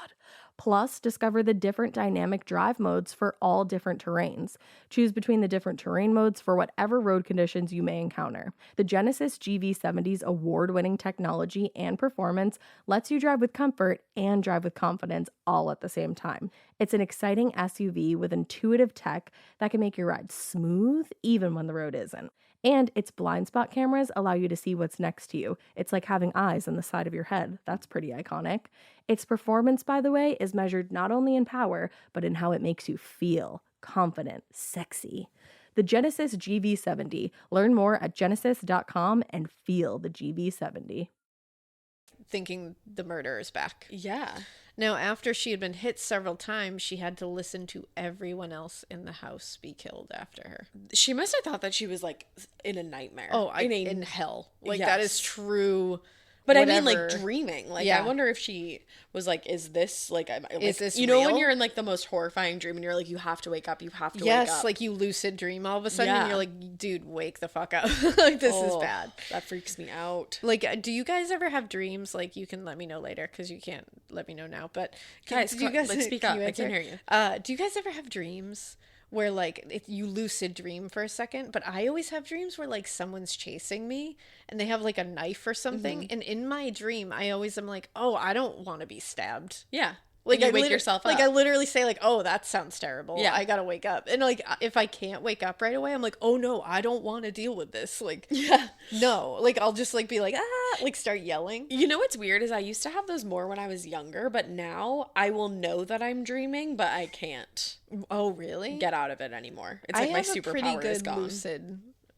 Plus, discover the different dynamic drive modes for all different terrains. Choose between the different terrain modes for whatever road conditions you may encounter. The Genesis GV70's award-winning technology and performance lets you drive with comfort and drive with confidence all at the same time. It's an exciting SUV with intuitive tech that can make your ride smooth even when the road isn't. And its blind spot cameras allow you to see what's next to you. It's like having eyes on the side of your head. That's pretty iconic. Its performance, by the way, is measured not only in power, but in how it makes you feel confident, sexy. The Genesis GV70. Learn more at genesis.com and feel the GV70. Thinking the murderer is back. Yeah. Now, after she had been hit several times, she had to listen to everyone else in the house be killed after her. She must have thought that she was in a nightmare. Oh, in hell. That is true. But whatever. I mean, dreaming. I wonder if she was is this, is this you real? know when you're in, the most horrifying dream and you're you have to wake up, you have to wake up. Yes, you lucid dream all of a sudden and you're dude, wake the fuck up. This is bad. That freaks me out. Do you guys ever have dreams? You can let me know later because you can't let me know now. But guys, speak up. I can't hear you. Do you guys ever have dreams where if you lucid dream for a second? But I always have dreams where someone's chasing me and they have a knife or something, and in my dream I always am oh, I don't want to be stabbed. Yeah. Like you wake yourself up. Like I literally say like, oh, that sounds terrible. Yeah. I gotta wake up. And like if I can't wake up right away, I'm like, oh no, I don't want to deal with this. Like, Yeah. no. Like I'll just like be like, like start yelling. You know what's weird is I used to have those more when I was younger, but now I will know that I'm dreaming, but I can't Oh really? get out of it anymore. It's like my superpower is gone.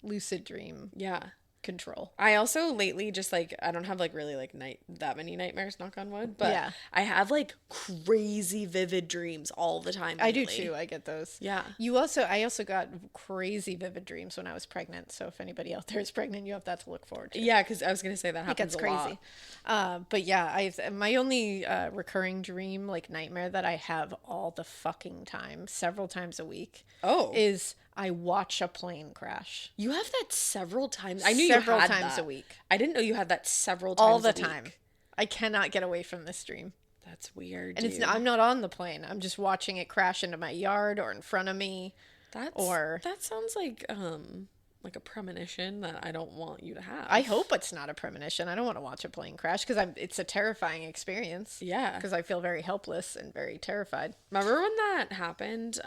lucid dream Yeah. control. I also lately just like I don't have like really like that many nightmares, knock on wood, but I have like crazy vivid dreams all the time lately. I do too. I get those. Yeah. I also got crazy vivid dreams when I was pregnant. So if anybody out there is pregnant, you have that to look forward to. Yeah, because I was gonna say that happens It gets crazy. But yeah, my only recurring dream, like nightmare that I have all the fucking time, several times a week, is I watch a plane crash. You have that several times. I knew several you had times that. a week. I didn't know you had that several times All the a week. time. I cannot get away from this dream. That's weird. And I'm not on the plane. I'm just watching it crash into my yard or in front of me. That sounds like a premonition that I don't want you to have. I hope it's not a premonition. I don't want to watch a plane crash because it's a terrifying experience. Yeah. Because I feel very helpless and very terrified. Remember when that happened?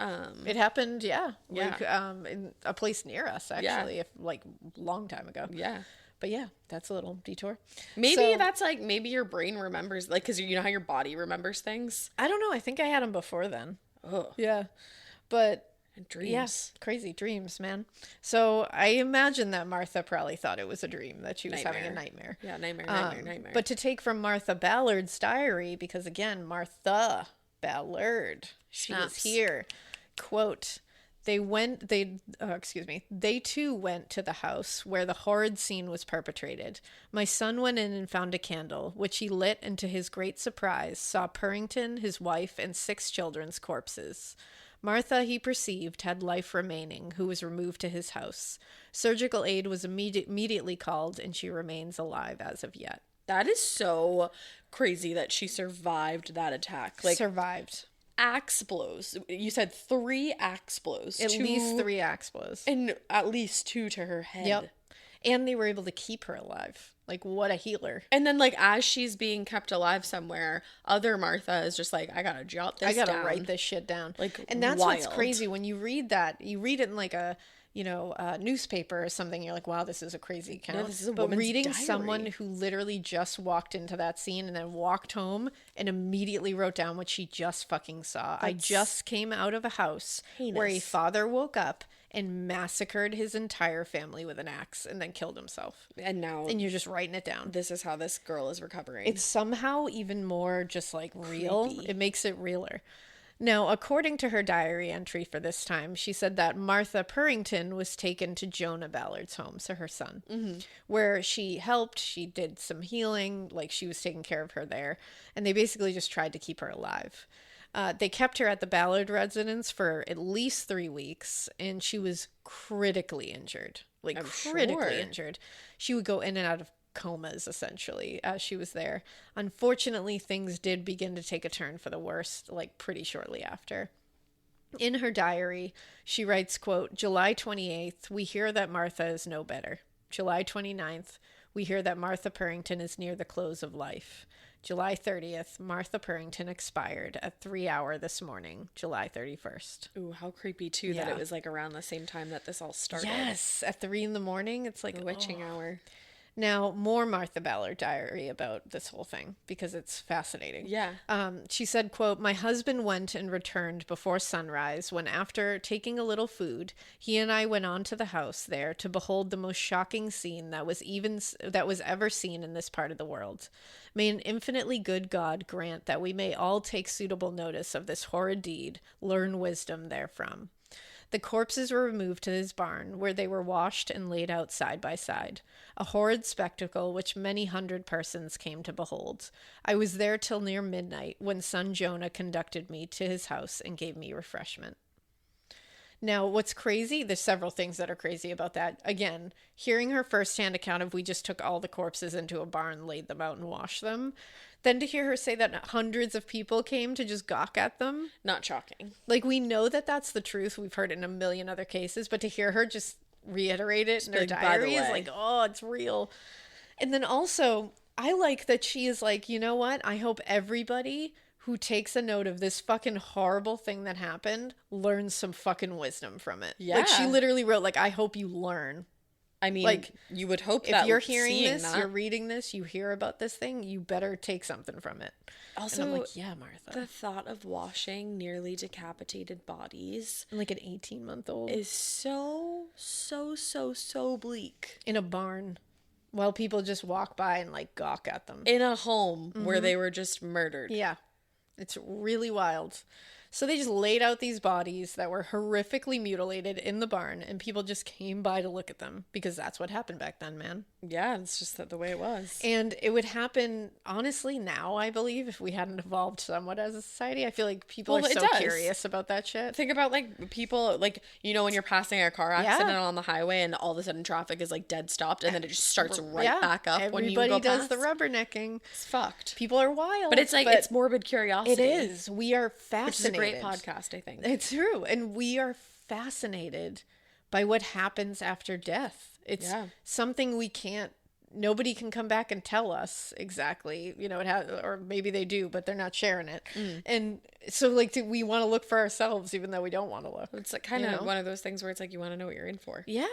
It happened, like in a place near us actually, like long time ago. Yeah. But yeah, that's a little detour. Maybe that's like maybe your brain remembers, like, because you know how your body remembers things. I don't know. I think I had them before then. Oh. Yeah, but. And dreams. Yes, crazy dreams, man. So I imagine that Martha probably thought it was a dream, that she was having a nightmare. Yeah, nightmare. But to take from Martha Ballard's diary, because again, Martha Ballard, she was here. Quote, they too went to the house where the horrid scene was perpetrated. My son went in and found a candle, which he lit, and to his great surprise, saw Purrington, his wife, and 6 children's corpses. Martha, he perceived, had life remaining, who was removed to his house. Surgical aid was immediately called, and she remains alive as of yet. That is so crazy that she survived that attack. Like, survived. Axe blows. You said 3 axe blows. At least 3 axe blows. And at least 2 to her head. Yep. And they were able to keep her alive. Like, what a healer. And then, like, as she's being kept alive somewhere, other Martha is just like, I gotta jot this down. I gotta write this shit down. Like, and that's wild. What's crazy. When you read that, you read it in like a newspaper or something, you're like, wow, this is a crazy account. No, this is a but woman's reading diary. someone who literally just walked into that scene and then walked home and immediately wrote down what she just fucking saw. I just came out of a house where a father woke up and massacred his entire family with an axe and then killed himself. And you're just writing it down. This is how this girl is recovering. It's somehow even more just like real. Creepy. It makes it realer. Now, according to her diary entry for this time, she said that Martha Purrington was taken to Jonah Ballard's home, so her son, where she helped, she did some healing, like she was taking care of her there, and they basically just tried to keep her alive. They kept her at the Ballard residence for at least 3 weeks, and she was critically injured. Injured. She would go in and out of comas, essentially, as she was there. Unfortunately, things did begin to take a turn for the worse, like pretty shortly after. In her diary, she writes, quote, July 28th, we hear that Martha is no better. July 29th, we hear that Martha Purrington is near the close of life. July 30th, Martha Purrington expired at 3 hour this morning, July 31st. Ooh, how creepy, too, that it was like around the same time that this all started. Yes, at 3 in the morning. It's like the witching hour. Now, more Martha Ballard diary about this whole thing, because it's fascinating. Yeah. She said, quote, my husband went and returned before sunrise when, after taking a little food, he and I went on to the house there to behold the most shocking scene that was ever seen in this part of the world. May an infinitely good God grant that we may all take suitable notice of this horrid deed, learn wisdom therefrom. The corpses were removed to his barn, where they were washed and laid out side by side. A horrid spectacle which many hundred persons came to behold. I was there till near midnight, when son Jonah conducted me to his house and gave me refreshment. Now, what's crazy, there's several things that are crazy about that. Again, hearing her firsthand account of we just took all the corpses into a barn, laid them out, and washed them. Then to hear her say that hundreds of people came to just gawk at them. Not shocking. Like, we know that that's the truth. We've heard it in a million other cases. But to hear her just reiterate it in her diary is like, oh, it's real. And then also, I like that she is like, you know what? I hope everybody who takes a note of this fucking horrible thing that happened learns some fucking wisdom from it. Yeah. Like, she literally wrote, like, I hope you learn. I mean, like, you would hope if that you're hearing this, that, you're reading this, you hear about this thing, you better take something from it. Also, and I'm like, yeah, Martha. The thought of washing nearly decapitated bodies, And like an 18-month-old, is so bleak. in a barn while people just walk by and like gawk at them. In a home where they were just murdered. Yeah. It's really wild. So they just laid out these bodies that were horrifically mutilated in the barn, and people just came by to look at them because that's what happened back then, man. Yeah, it's just the way it was. And it would happen, honestly, now, I believe, if we hadn't evolved somewhat as a society. I feel like people are so curious about that shit. Think about, like, people, like, you know, when you're passing a car accident on the highway and all of a sudden traffic is, like, dead stopped, and then it just starts back up when you go Everybody past. does the rubbernecking. It's fucked. People are wild. But it's, like, it's morbid curiosity. It is. We are fascinated. Which is a great podcast, I think. It's true. And we are fascinated by what happens after death. It's something we can't, nobody can come back and tell us exactly, you know, or maybe they do, but they're not sharing it. And so, like, we want to look for ourselves, even though we don't want to look. It's like kind of one of those things where it's like you want to know what you're in for. Yeah.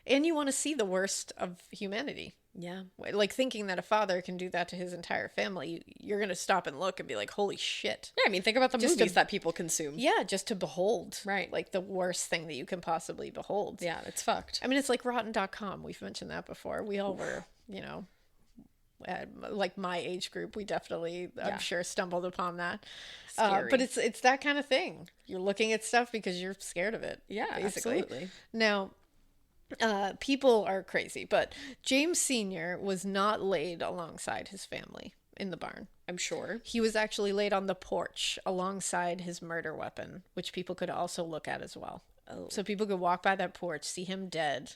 And you want to see the worst of humanity. Yeah. Like, thinking that a father can do that to his entire family, you're going to stop and look and be like, holy shit. Yeah, I mean, think about the movies that people consume. Yeah, just to behold. Right. Like, the worst thing that you can possibly behold. Yeah, it's fucked. I mean, it's like Rotten.com. We've mentioned that before. We all were, you know, like my age group. We definitely, I'm sure, stumbled upon that. But it's that kind of thing. You're looking at stuff because you're scared of it. Yeah, basically. absolutely. Now, people are crazy, but James Sr. was not laid alongside his family in the barn. I'm sure. He was actually laid on the porch alongside his murder weapon, which people could also look at as well. Oh. So people could walk by that porch, see him dead,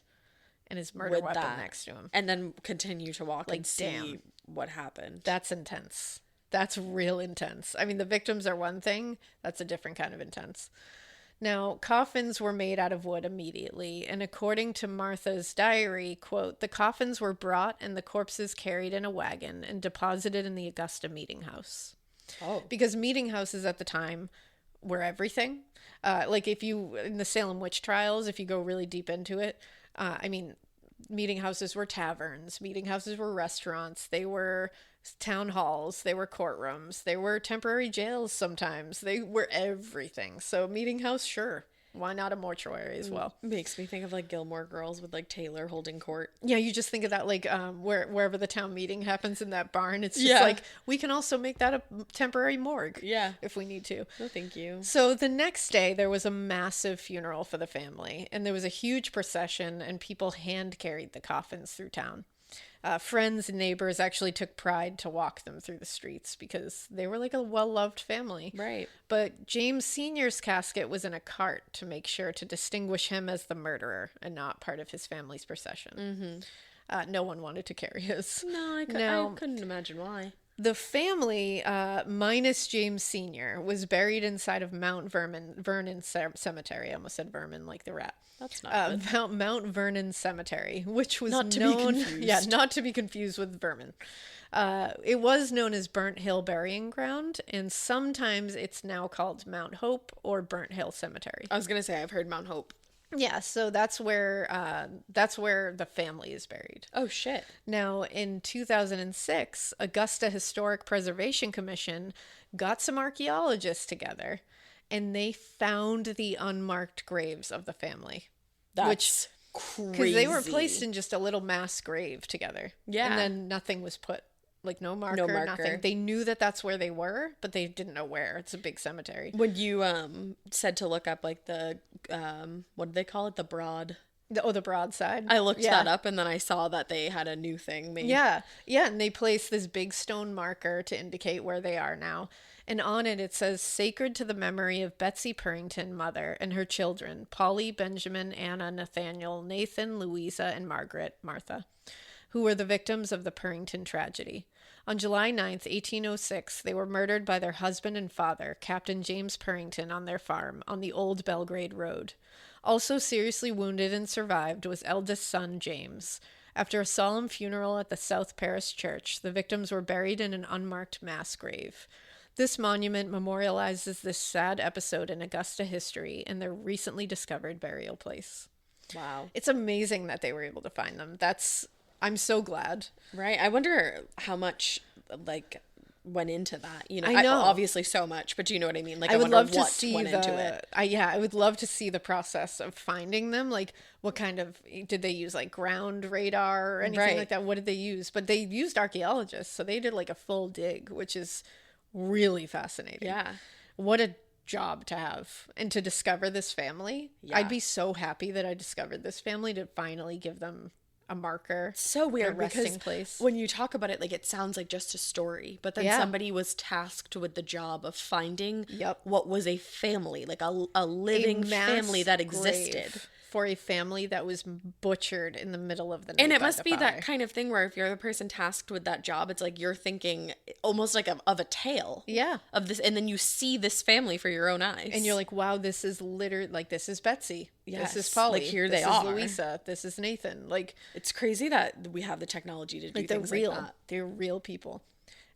and his murder weapon next to him. And then continue to walk and see what happened. That's intense. That's real intense. I mean, the victims are one thing. That's a different kind of intense. Now, coffins were made out of wood immediately, and according to Martha's diary, quote, the coffins were brought and the corpses carried in a wagon and deposited in the Augusta Meeting House. Oh. Because meeting houses at the time were everything. Like, if you, in the Salem witch trials, if you go really deep into it, I mean, meeting houses were taverns, meeting houses were restaurants, they were town halls, they were courtrooms, they were temporary jails sometimes, they were everything. So meeting house, sure. Why not a mortuary as well? Makes me think of like Gilmore Girls with like Taylor holding court. Yeah, you just think of that like wherever the town meeting happens in that barn. It's just like, we can also make that a temporary morgue. Yeah. If we need to. No, thank you. So the next day there was a massive funeral for the family, and there was a huge procession, and people hand carried the coffins through town. Friends and neighbors actually took pride to walk them through the streets because they were like a well-loved family. Right. But James Sr.'s casket was in a cart to make sure to distinguish him as the murderer and not part of his family's procession. Mm-hmm. No one wanted to carry his. No, I couldn't imagine why. The family, minus James Sr., was buried inside of Mount Vernon Cemetery. I almost said vermin like the rat. That's not good. Mount Vernon Cemetery, which was not to known, be confused. Yeah, not to be confused with vermin. It was known as Burnt Hill Burying Ground, and sometimes it's now called Mount Hope or Burnt Hill Cemetery. I was gonna say I've heard Mount Hope. Yeah, so that's where the family is buried. Oh shit. Now, in 2006, Augusta Historic Preservation Commission got some archaeologists together, and they found the unmarked graves of the family. That's crazy. Because they were placed in just a little mass grave together. Yeah. And then nothing was put. Like, no marker, nothing. They knew that that's where they were, but they didn't know where. It's a big cemetery. When you said to look up, like, the, what do they call it? The broad... the broadside. I looked that up, and then I saw that they had a new thing made. Yeah, and they placed this big stone marker to indicate where they are now. And on it says, sacred to the memory of Betsy Purrington, mother, and her children, Polly, Benjamin, Anna, Nathaniel, Nathan, Louisa, and Margaret, Martha, who were the victims of the Purrington tragedy. On July 9th, 1806, they were murdered by their husband and father, Captain James Purrington, on their farm on the Old Belgrade Road. Also seriously wounded and survived was eldest son James. After a solemn funeral at the South Paris Church, the victims were buried in an unmarked mass grave. This monument memorializes this sad episode in Augusta history and their recently discovered burial place. Wow. It's amazing that they were able to find them. I'm so glad. Right. I wonder how much, like, went into that. You know, I know. Obviously so much, but do you know what I mean? Like, I would wonder love to what see went into it. I would love to see the process of finding them. Like, what kind of, did they use like ground radar or anything like that? What did they use? But they used archaeologists, so they did like a full dig, which is really fascinating. Yeah. What a job to have, and to discover this family. Yeah. I'd be so happy that I discovered this family, to finally give them a marker. So weird, a resting because place. when you talk about it, like, it sounds like just a story, but then somebody was tasked with the job of finding what was a family, like a living family that existed. For a family that was butchered in the middle of the night. And it must be that kind of thing where if you're the person tasked with that job, it's like you're thinking almost like of a tale. Yeah. Of this, and then you see this family for your own eyes. And you're like, wow, this is like, this is Betsy. Yes. This is Polly. Like, here this they is are. Louisa. This is Nathan. Like, it's crazy that we have the technology to do like things real. like that. They're real people.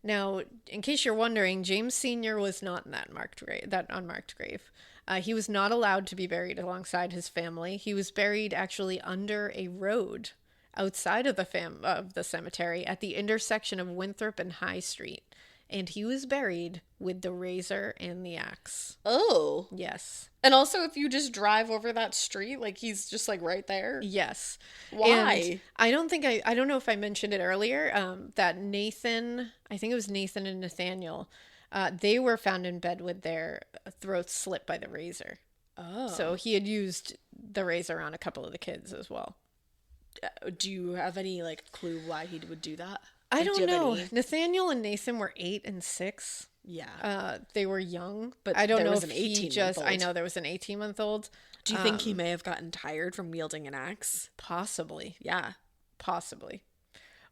Now, in case you're wondering, James Sr. was not in that unmarked grave. He was not allowed to be buried alongside his family. He was buried actually under a road outside of the cemetery at the intersection of Winthrop and High Street. And he was buried with the razor and the axe. Oh. Yes. And also, if you just drive over that street, like, he's just like right there. Yes. Why? And I don't know if I mentioned it earlier, that Nathan, I think it was Nathan and Nathaniel, they were found in bed with their throats slit by the razor. Oh. So he had used the razor on a couple of the kids as well. Do you have any, like, clue why he would do that? I Like, don't know. Nathaniel and Nathan were 8 and 6. Yeah. They were young, But I don't there know was if an he 18-month-old. I know there was an 18-month-old. Do you think he may have gotten tired from wielding an axe? Possibly. Yeah. Possibly.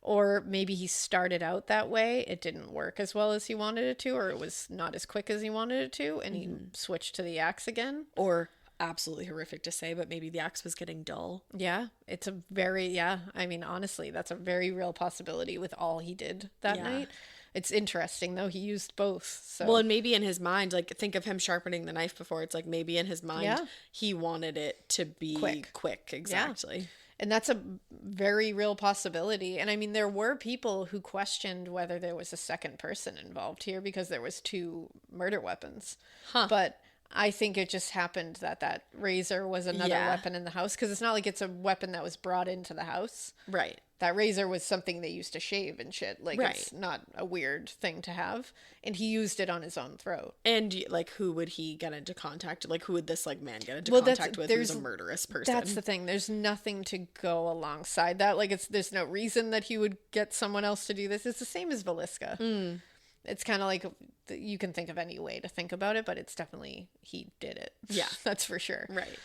Or maybe he started out that way, it didn't work as well as he wanted it to, or it was not as quick as he wanted it to, and he switched to the axe again. Or, absolutely horrific to say, but maybe the axe was getting dull. Yeah, it's a very, I mean, honestly, that's a very real possibility with all he did that night. It's interesting, though. He used both. So. Well, and maybe in his mind, like, think of him sharpening the knife before. It's like maybe in his mind, Yeah. he wanted it to be quick. Exactly. Yeah. And that's a very real possibility. And I mean, there were people who questioned whether there was a second person involved here because there was 2 murder weapons. Huh. But I think it just happened that razor was another weapon in the house, because it's not like it's a weapon that was brought into the house. Right. That razor was something they used to shave and shit. Like, it's not a weird thing to have. And he used it on his own throat. And, like, who would he get into contact? Like, who would this, like, man get into contact with who's a murderous person? That's the thing. There's nothing to go alongside that. Like, there's no reason that he would get someone else to do this. It's the same as Valiska. It's kind of like, you can think of any way to think about it, but it's definitely, he did it. Yeah. That's for sure. Right.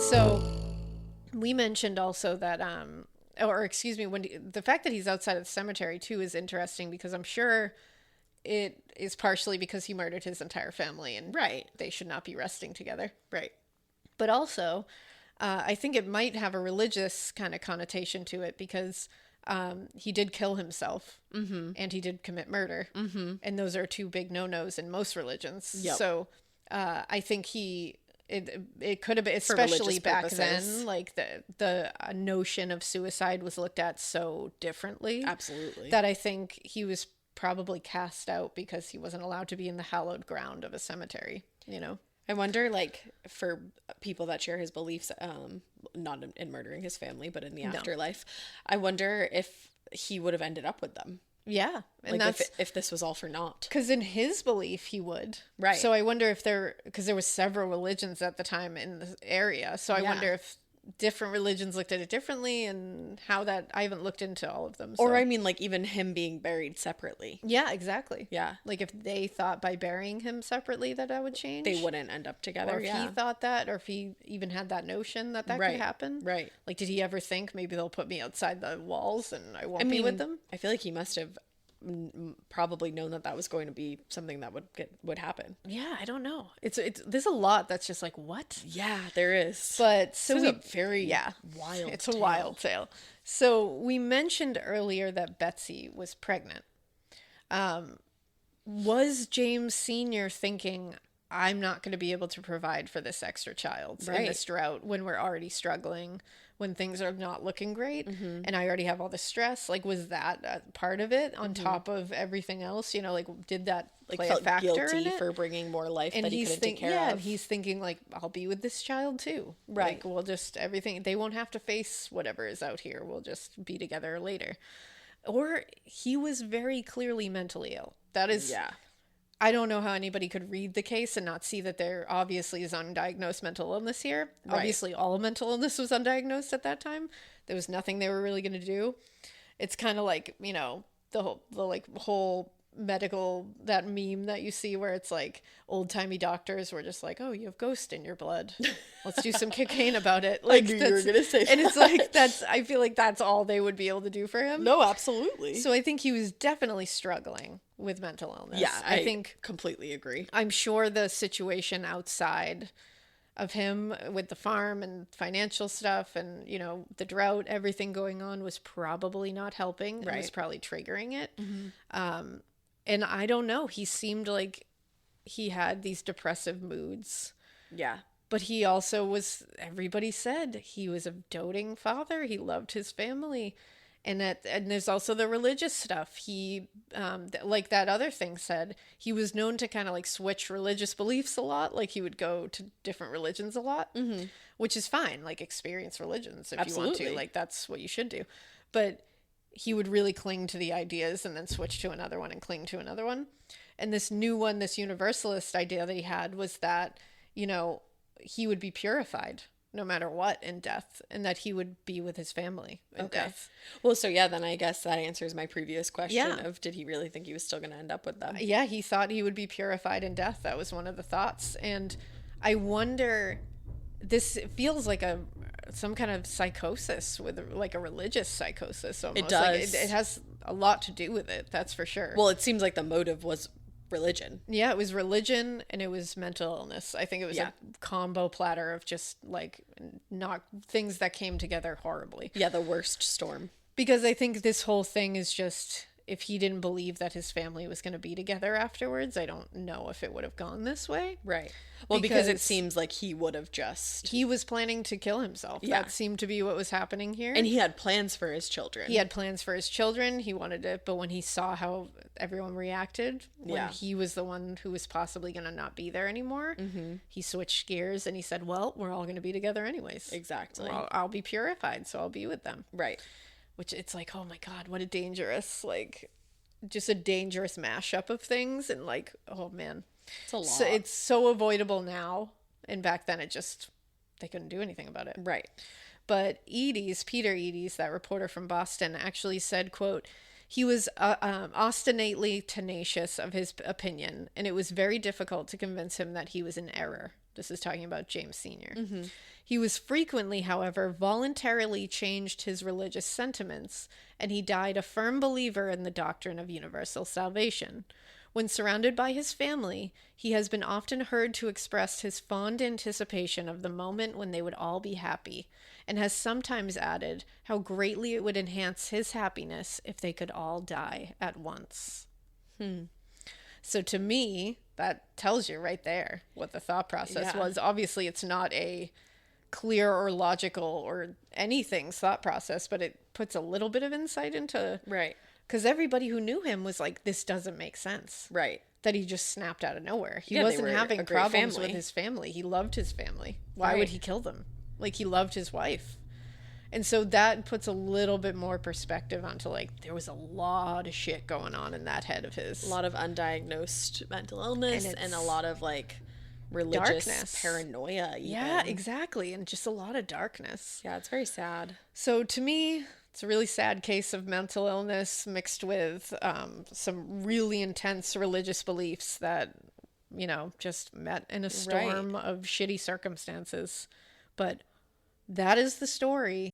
So we mentioned also that, or excuse me, the fact that he's outside of the cemetery too is interesting, because I'm sure it is partially because he murdered his entire family and they should not be resting together. Right. But also, I think it might have a religious kind of connotation to it, because he did kill himself and he did commit murder. And those are 2 big no-nos in most religions. Yep. So I think it could have been, especially back then, like the notion of suicide was looked at so differently. Absolutely. That I think he was probably cast out because he wasn't allowed to be in the hallowed ground of a cemetery, you know? I wonder, like, for people that share his beliefs, not in murdering his family, but in the afterlife, I wonder if he would have ended up with them. Yeah. And like, that's if this was all for naught. because in his belief, he would. Right. So I wonder if because there was several religions at the time in the area. So I wonder if different religions looked at it differently, and how that, I haven't looked into all of them. So. Or, I mean, like, even him being buried separately. Yeah, exactly. Yeah. Like, if they thought by burying him separately that would change. They wouldn't end up together. Or if he thought that, or if he even had that notion that could happen. Right. Like, did he ever think maybe they'll put me outside the walls and I won't be with them? I feel like he must have probably known that was going to be something that would happen. Yeah, I don't know. It's there's a lot that's just like, what? Yeah, there is. But so this we is a very wild. It's a wild tale. So we mentioned earlier that Betsy was pregnant. Was James Sr. thinking, I'm not going to be able to provide for this extra child in this drought when we're already struggling, when things are not looking great, and I already have all this stress? Like, was that part of it on top of everything else? You know, like, did that play a factor guilty in it? for bringing more life And that he couldn't take care of? And he's thinking, like, I'll be with this child too. Right. Like, we'll just, everything, they won't have to face whatever is out here. We'll just be together later. Or he was very clearly mentally ill. That is... Yeah. I don't know how anybody could read the case and not see that there obviously is undiagnosed mental illness here. Right. Obviously, all mental illness was undiagnosed at that time. There was nothing they were really going to do. It's kind of like, you know, the whole medical, that meme that you see where it's like old-timey doctors were just like, oh, you have ghost in your blood. Let's do some cocaine about it. Like, I knew you were going to say that. And it's like, I feel like that's all they would be able to do for him. No, absolutely. So I think he was definitely struggling with mental illness. Yeah, I think completely agree. I'm sure the situation outside of him with the farm and financial stuff and, you know, the drought, everything going on was probably not helping. Right. It was probably triggering it. Mm-hmm. And I don't know. He seemed like he had these depressive moods. Yeah. But he also was, everybody said, he was a doting father. He loved his family. And there's also the religious stuff. He, like that other thing said, he was known to kind of like switch religious beliefs a lot. Like he would go to different religions a lot, which is fine. Like experience religions if you want to. Like that's what you should do. But he would really cling to the ideas and then switch to another one and cling to another one. And this new one, this universalist idea that he had was that, you know, he would be purified no matter what in death, and that he would be with his family in death. Well, so yeah, then I guess that answers my previous question of did he really think he was still going to end up with them? Yeah, he thought he would be purified in death. That was one of the thoughts. And I wonder, this feels like some kind of psychosis, with like a religious psychosis almost. It does. Like it has a lot to do with it, that's for sure. Well, it seems like the motive was religion. Yeah, it was religion and it was mental illness. I think it was a combo platter of just like not things that came together horribly. Yeah, the worst storm. Because I think this whole thing is just, if he didn't believe that his family was going to be together afterwards, I don't know if it would have gone this way. Right. Well, because it seems like he would have he was planning to kill himself. Yeah. That seemed to be what was happening here. And he had plans for his children. He wanted it, but when he saw how everyone reacted, when he was the one who was possibly going to not be there anymore, he switched gears and he said, well, we're all going to be together anyways. Exactly. I'll be purified, so I'll be with them. Right. Which it's like, oh my God, what a dangerous, like, just a dangerous mashup of things. And like, oh man. It's a lot. So it's so avoidable now. And back then they couldn't do anything about it. Right. But Peter Eady's, that reporter from Boston, actually said, quote, he was obstinately tenacious of his opinion, and it was very difficult to convince him that he was in error. This is talking about James Sr. Mm-hmm. He was frequently, however, voluntarily changed his religious sentiments, and he died a firm believer in the doctrine of universal salvation. When surrounded by his family, he has been often heard to express his fond anticipation of the moment when they would all be happy, and has sometimes added how greatly it would enhance his happiness if they could all die at once. So to me, that tells you right there what the thought process was. Obviously, it's not a clear or logical or anything's thought process, but it puts a little bit of insight into... Right. Because everybody who knew him was like, this doesn't make sense. Right. That he just snapped out of nowhere. He wasn't having problems with his family. He loved his family. Why would he kill them? Like, he loved his wife. And so that puts a little bit more perspective onto, like, there was a lot of shit going on in that head of his. A lot of undiagnosed mental illness and a lot of, like, religious darkness. Paranoia even. Yeah, exactly. And just a lot of darkness. Yeah, it's very sad. So to me... it's a really sad case of mental illness mixed with some really intense religious beliefs that, you know, just met in a storm of shitty circumstances. But that is the story.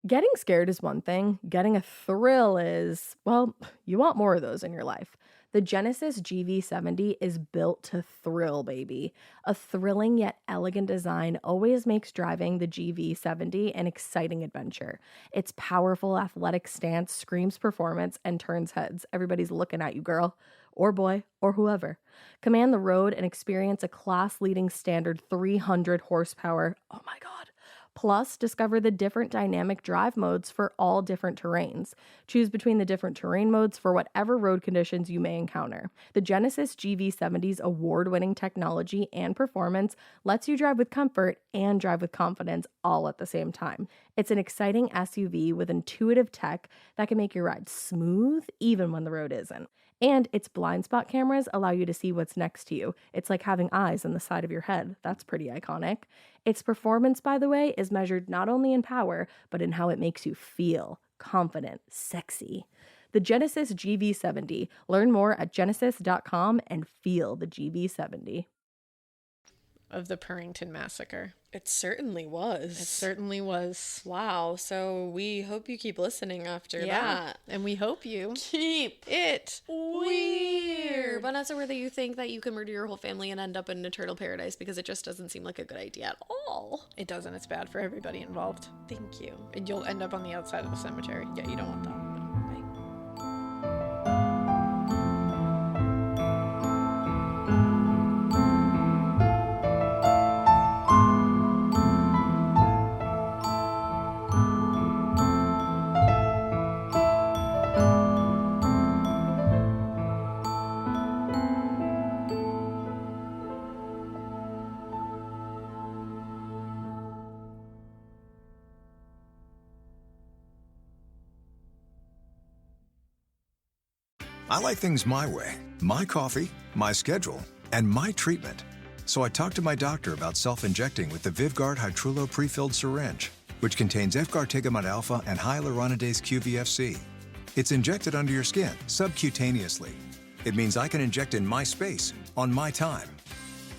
Getting scared is one thing. Getting a thrill is, well, you want more of those in your life. The Genesis GV70 is built to thrill, baby. A thrilling yet elegant design always makes driving the GV70 an exciting adventure. Its powerful athletic stance screams performance and turns heads. Everybody's looking at you, girl, or boy, or whoever. Command the road and experience a class-leading standard 300 horsepower. Oh my God. Plus, discover the different dynamic drive modes for all different terrains. Choose between the different terrain modes for whatever road conditions you may encounter. The Genesis GV70's award-winning technology and performance lets you drive with comfort and drive with confidence all at the same time. It's an exciting SUV with intuitive tech that can make your ride smooth even when the road isn't. And its blind spot cameras allow you to see what's next to you. It's like having eyes on the side of your head. That's pretty iconic. Its performance, by the way, is measured not only in power, but in how it makes you feel confident, sexy. The Genesis GV70. Learn more at genesis.com and feel the GV70. Of the Purrington Massacre. It certainly was. It certainly was. Wow. So we hope you keep listening after that. And we hope you keep it weird. But not so weird that you think that you can murder your whole family and end up in eternal paradise, because it just doesn't seem like a good idea at all. It doesn't. It's bad for everybody involved. Thank you. And you'll end up on the outside of the cemetery. Yeah, you don't want that. I like things my way, my coffee, my schedule, and my treatment. So I talked to my doctor about self-injecting with the Vyvgart Hytrulo pre-filled syringe, which contains efgartigimod alpha and hyaluronidase QVFC. It's injected under your skin, subcutaneously. It means I can inject in my space, on my time.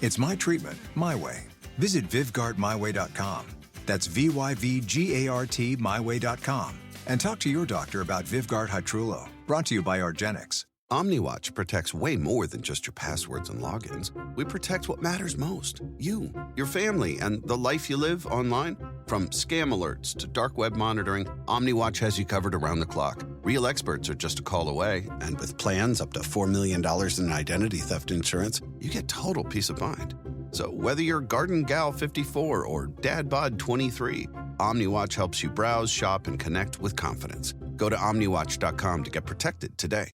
It's my treatment, my way. Visit VyvgartMyWay.com. That's VYVGART myway.com. And talk to your doctor about Vyvgart Hytrulo. Brought to you by Argenix. OmniWatch protects way more than just your passwords and logins. We protect what matters most. You, your family, and the life you live online. From scam alerts to dark web monitoring, OmniWatch has you covered around the clock. Real experts are just a call away. And with plans up to $4 million in identity theft insurance, you get total peace of mind. So whether you're Garden Gal 54 or Dad Bod 23, OmniWatch helps you browse, shop, and connect with confidence. Go to OmniWatch.com to get protected today.